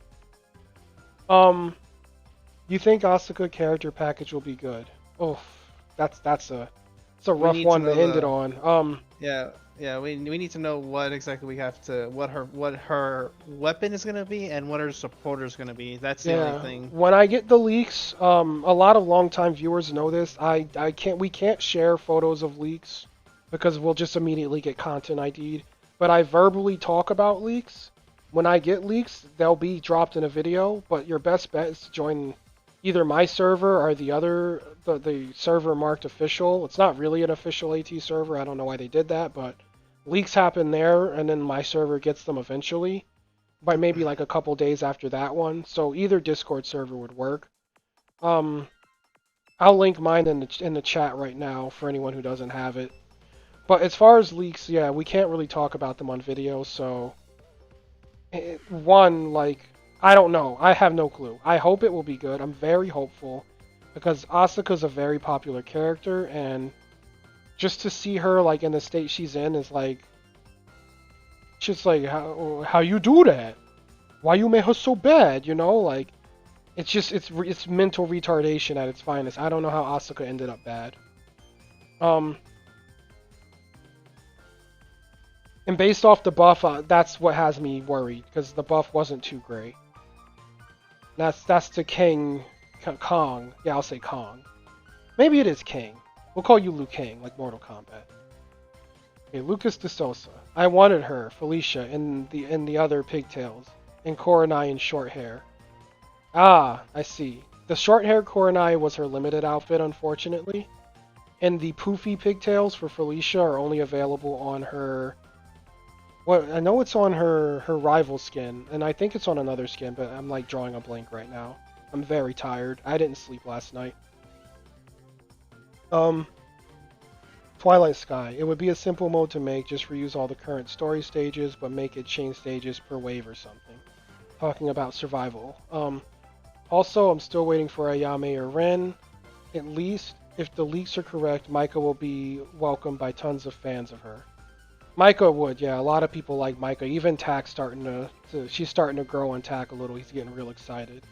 You think Asuka character package will be good? Oh, that's a rough one to end it on. Yeah, we need to know what exactly we have to what her weapon is gonna be and what her supporter is gonna be. That's the only thing. When I get the leaks, a lot of longtime viewers know this. We can't share photos of leaks because we'll just immediately get content ID'd. But I verbally talk about leaks. When I get leaks, they'll be dropped in a video. But your best bet is to join either my server or the server marked official. It's not really an official AT server. I don't know why they did that, but leaks happen there, and then my server gets them eventually, by maybe a couple days after that one. So either Discord server would work. I'll link mine in the chat right now for anyone who doesn't have it. But as far as leaks, yeah, we can't really talk about them on video. So I don't know. I have no clue. I hope it will be good. I'm very hopeful because Asuka's a very popular character, and just to see her in the state she's in is just how you do that? Why you make her so bad? It's mental retardation at its finest. I don't know how Asuka ended up bad. And based off the buff, that's what has me worried because the buff wasn't too great. That's to Kong. Yeah, I'll say Kong. Maybe it is King. We'll call you Liu Kang, like Mortal Kombat. Okay, Lucas de Sosa. I wanted her, Felicia, in the other pigtails, and Coronai in short hair. Ah, I see. The short-haired Coronai was her limited outfit, unfortunately. And the poofy pigtails for Felicia are only available on her. Well, I know it's on her rival skin, and I think it's on another skin, but I'm like drawing a blank right now. I'm very tired. I didn't sleep last night. Um, Twilight Sky. It would be a simple mode to make, just reuse all the current story stages, but make it chain stages per wave or something. Talking about survival. Also, I'm still waiting for Ayame or Ren. At least, if the leaks are correct, Micah will be welcomed by tons of fans of her. Micah would, yeah. A lot of people like Micah. Even Tack's starting she's starting to grow on Tack a little. He's getting real excited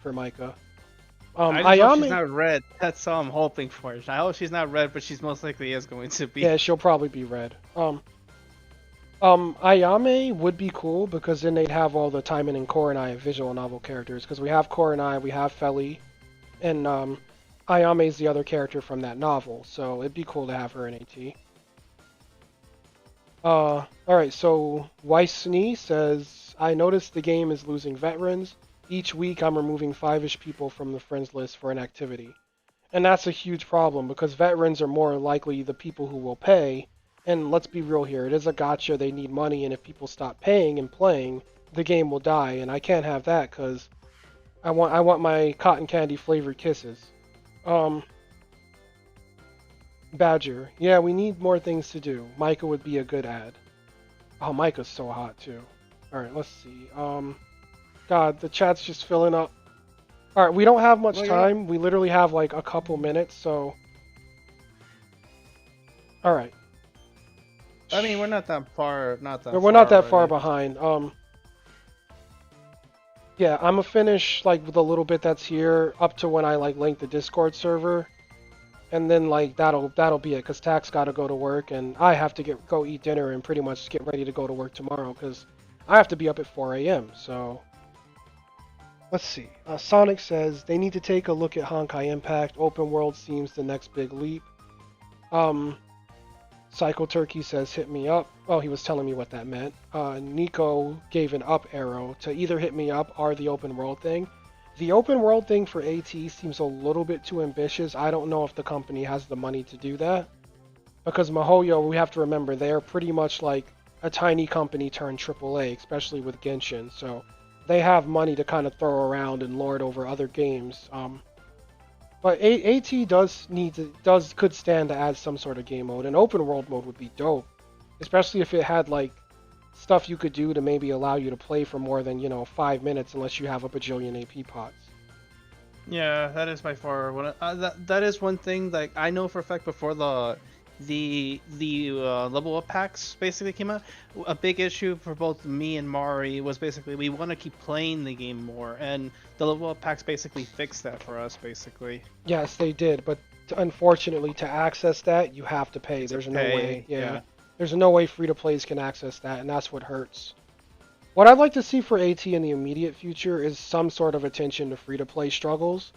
for Micah. I just hope she's Ayame, not red. That's all I'm hoping for. I hope she's not red, but she's most likely is going to be. yeah, she'll probably be red. Ayame would be cool because then they'd have all the Taimanin and Koronai visual novel characters. Because we have Koronai, we have Feli, and Ayame's the other character from that novel. So it'd be cool to have her in AT. Alright, so Weissney says, I noticed the game is losing veterans. Each week I'm removing 5-ish people from the friends list for an activity. And that's a huge problem because veterans are more likely the people who will pay. And let's be real here, it is a gacha, they need money, and if people stop paying and playing, the game will die. And I can't have that because I want my cotton candy flavored kisses. Badger. Yeah, we need more things to do. Micah would be a good ad. Oh, Micah's so hot too. Alright, let's see. God, the chat's just filling up. Alright, we don't have much time. We literally have like a couple minutes, so. Alright. I mean, we're not that far. We're not that far behind. Yeah, I'm gonna finish like with a little bit that's here up to when I like link the Discord server. And then like that'll be it, cause Tack's got to go to work, and I have to go eat dinner and pretty much get ready to go to work tomorrow, cause I have to be up at 4 a.m. So let's see. Sonic says they need to take a look at Honkai Impact. Open world seems the next big leap. Psycho Turkey says hit me up. Oh, he was telling me what that meant. Nico gave an up arrow to either hit me up or the open world thing. The open world thing for AT seems a little bit too ambitious. I don't know if the company has the money to do that. Because MiHoYo, we have to remember, they're pretty much like a tiny company turned AAA, especially with Genshin. So they have money to kind of throw around and lord over other games. But AT could stand to add some sort of game mode. An open world mode would be dope. Especially if it had like stuff you could do to maybe allow you to play for more than, 5 minutes unless you have a bajillion AP pots. Yeah, that is by far one. That is one thing like I know for a fact before the level up packs basically came out. A big issue for both me and Mari was basically we want to keep playing the game more, and the level up packs basically fixed that for us basically. Yes, they did, but unfortunately to access that you have to pay. There's no way. Yeah. There's no way free-to-plays can access that, and that's what hurts. What I'd like to see for AT in the immediate future is some sort of attention to free-to-play struggles.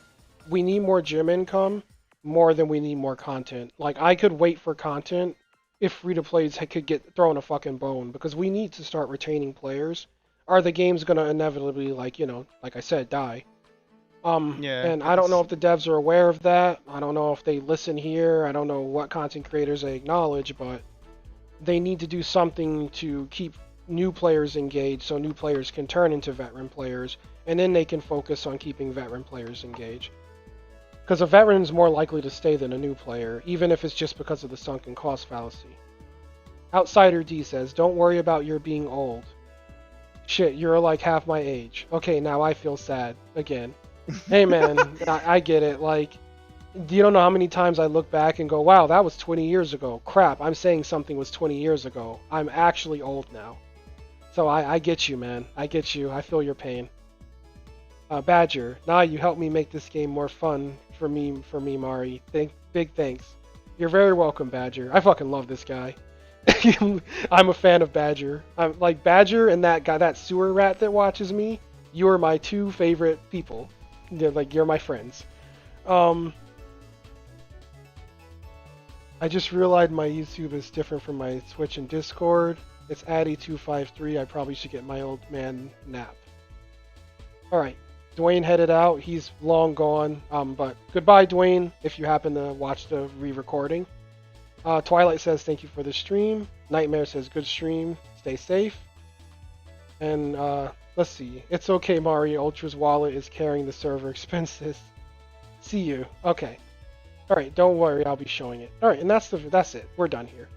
We need more gym income more than we need more content. Like, I could wait for content if free-to-plays could get thrown a fucking bone, because we need to start retaining players. Are the games going to inevitably, like I said, die? And I don't know if the devs are aware of that. I don't know if they listen here. I don't know what content creators they acknowledge, but they need to do something to keep new players engaged so new players can turn into veteran players, and then they can focus on keeping veteran players engaged. Because a veteran's more likely to stay than a new player, even if it's just because of the sunken cost fallacy. Outsider D says, don't worry about your being old. Shit, you're like half my age. Okay, now I feel sad. Again. Hey man, I get it. Like, you don't know how many times I look back and go, wow, that was 20 years ago. Crap, I'm saying something was 20 years ago. I'm actually old now. So I get you, man. I get you. I feel your pain. Badger, nah, you helped me make this game more fun for me, Mari. Big thanks. You're very welcome, Badger. I fucking love this guy. I'm a fan of Badger. I'm like Badger and that guy, that sewer rat that watches me. You are my two favorite people. You're my friends. I just realized my YouTube is different from my Twitch and Discord. It's Addy253. I probably should get my old man nap. Alright. Dwayne headed out. He's long gone. But goodbye, Dwayne, if you happen to watch the re-recording. Twilight says thank you for the stream. Nightmare says good stream. Stay safe. And let's see. It's okay, Mario. Ultra's wallet is carrying the server expenses. See you. Okay. All right. Don't worry. I'll be showing it. All right. And that's it. We're done here.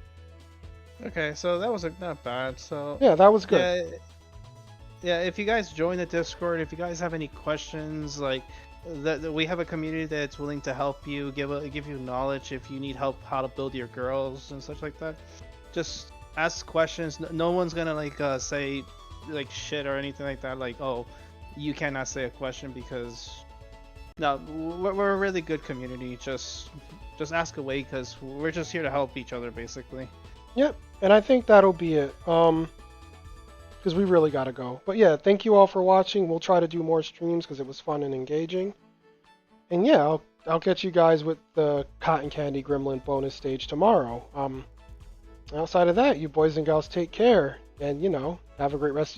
Okay, so that was not bad. So Yeah, that was good. Yeah, if you guys join the Discord, if you guys have any questions, like we have a community that's willing to help you, give you knowledge if you need help how to build your girls and such like that. Just ask questions. No one's gonna like say like shit or anything like that. Like, oh, you cannot say a question because no, we're a really good community. Just ask away because we're just here to help each other basically. Yep, and I think that'll be it. Because we really gotta go. But yeah, thank you all for watching. We'll try to do more streams because it was fun and engaging. And yeah, I'll get you guys with the Cotton Candy Gremlin bonus stage tomorrow. Outside of that, you boys and gals take care, and have a great rest.